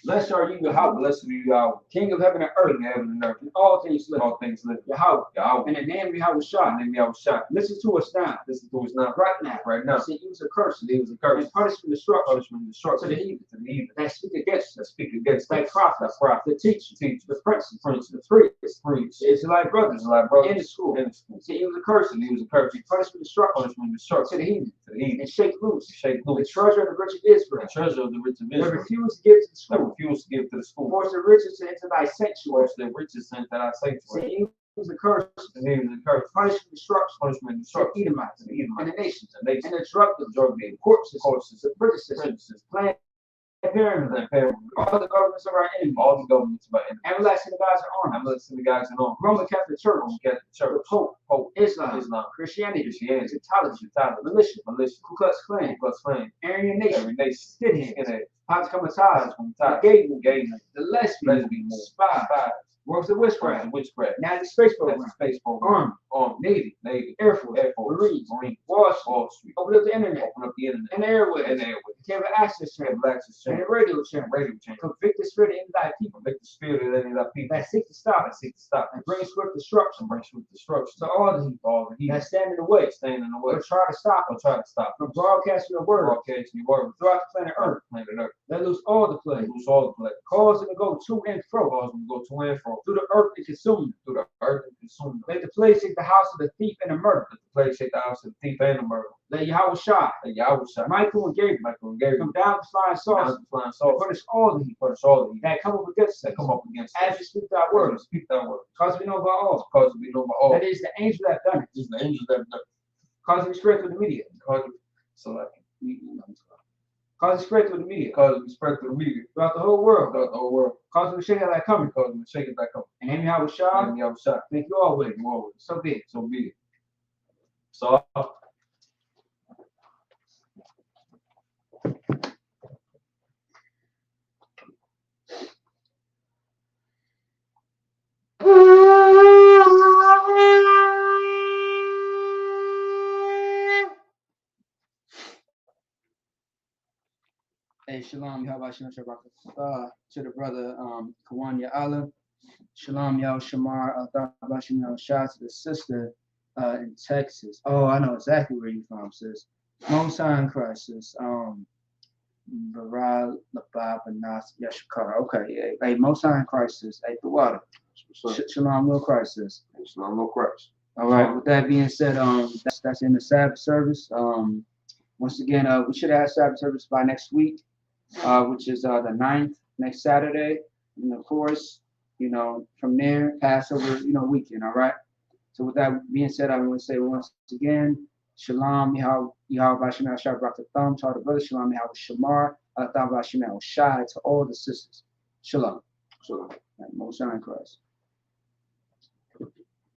Blessed are you, Yahweh, Blessed be Yahweh, King of heaven and earth, King of heaven and earth, and all things live. all things live. Yahweh, Yahweh, in the name of Yahweh Shah, in the name of Yahweh Shah. listen to us now. Listen to us now. Right now. Right now. See, he was a curse. He was a curse. And punishment, destruction. Punishment, destruction. To the heathen. To the heathen. That speak against us. That speak against Thy us. prophets. Thy prophets. The teachers. The princes. the priests. priests. The Israelite brothers. Israelite brothers. In the school. In the school. See, he was a curse. He was a curse. Punishment, destruction. Punishment, destruction. To the heathen. To the heathen. And shake loose. Shake The loose. treasure of the rich of Israel. The treasure of the rich of They Israel. refuse to give to the That school. refuse to give to the school. Force the riches to enter thy sanctuary. Force the riches into thy sanctuary. See, he was a curse. And he was a curse. Punishment, destruction. Punishment, To destruction. Edomites. To the Edomites. And the nations. And nations. And the drug dealers. Corpses. Corpses. The princesses. Princesses. Planned pyramids. And parents. All the governments of our enemies. All the governments of our enemies. Everlasting gods and I'm armies. listening to guys in on. Roman Catholic Church. Roman Catholic Church. The Pope. Islam. Christianity. Christianity. Scientology. Scientology. Militia. Militia. Ku Klux Klan. Ku Klux Klan. Aryan Nation. Every nation. Skinheads. Pots come Ties from ties. Gay Gay. The lesbian. Spies. Works of witchcraft. Witchcraft. Nazi space That's program. the space program. Army. Navy. Air Force. Marines. Wall Street. Wall Street. Open up the internet. Open up the internet. And the airways. And the airways. Cable access channel. Cable access And channel. the radio channel. Radio channel. Convict the spirit in thy people. Make the spirit of any of our people That seek to stop that seek to stop and bring swift destruction bring swift destruction to all the people all the heathen that stand in the way stand in the way or try to stop or try to stop from broadcasting your word broadcasting your word throughout the planet Earth. planet Earth. Let loose all the plague, Lose all the plague. cause them to go to and fro Cause them to go to and fro through the earth and consume them. through the earth and consume them. Let the plague take the house of the thief and the murderer. Let the plague shake the house of the thief and the murderer. Let Yahweh Shah, Let Yahweh Shah, Michael and Gabriel, Gabriel, come down with flying down saucers to flying and saucers. punish all the heathen Punish all the heathen that come up against that us come up against as us. we speak thy Word, word. speak thy word. Cause we know about all. Cause we know by all. That is the angel that done it. This is the angels that have done. Cause we spread through the media. Cause so like Cause we spread through the media. cause we spread through the media Throughout the whole world. throughout the whole world. Cause we shake out that coming. Cause we shake it back up. And name Yahweh Shah. And Yahweh Shah. Thank you always. You always. So be it. So be it. So Hey, shalom, Yahweh Shem Shabbat to the brother Kawanya Allah. Shalom, Yahweh Shamar, Bashim Yahweh Shah to the sister in Texas. Oh, I know exactly where you from, sis. Most High in Christ, sis. Baral Labab Nas Yashikar. Okay, yeah. Hey, Most High in Christ, sis. Hey, the water. Shalom, Lord Christ, sis. Shalom, Lord Christ. All right. With that being said, that's in the Sabbath service. Once again, we should have Sabbath service by next week, which is the 9th, next Saturday. And of course, from there, Passover, weekend. All right. So with that being said, I want to say once again, Shalom, Yahweh Bashem El Shai, Barak Thumb, to all the brothers. Shalom, Yahweh Shamar, Thumb Bashem El Shai, to all the sisters. Shalom. Shalom. Most High in Christ.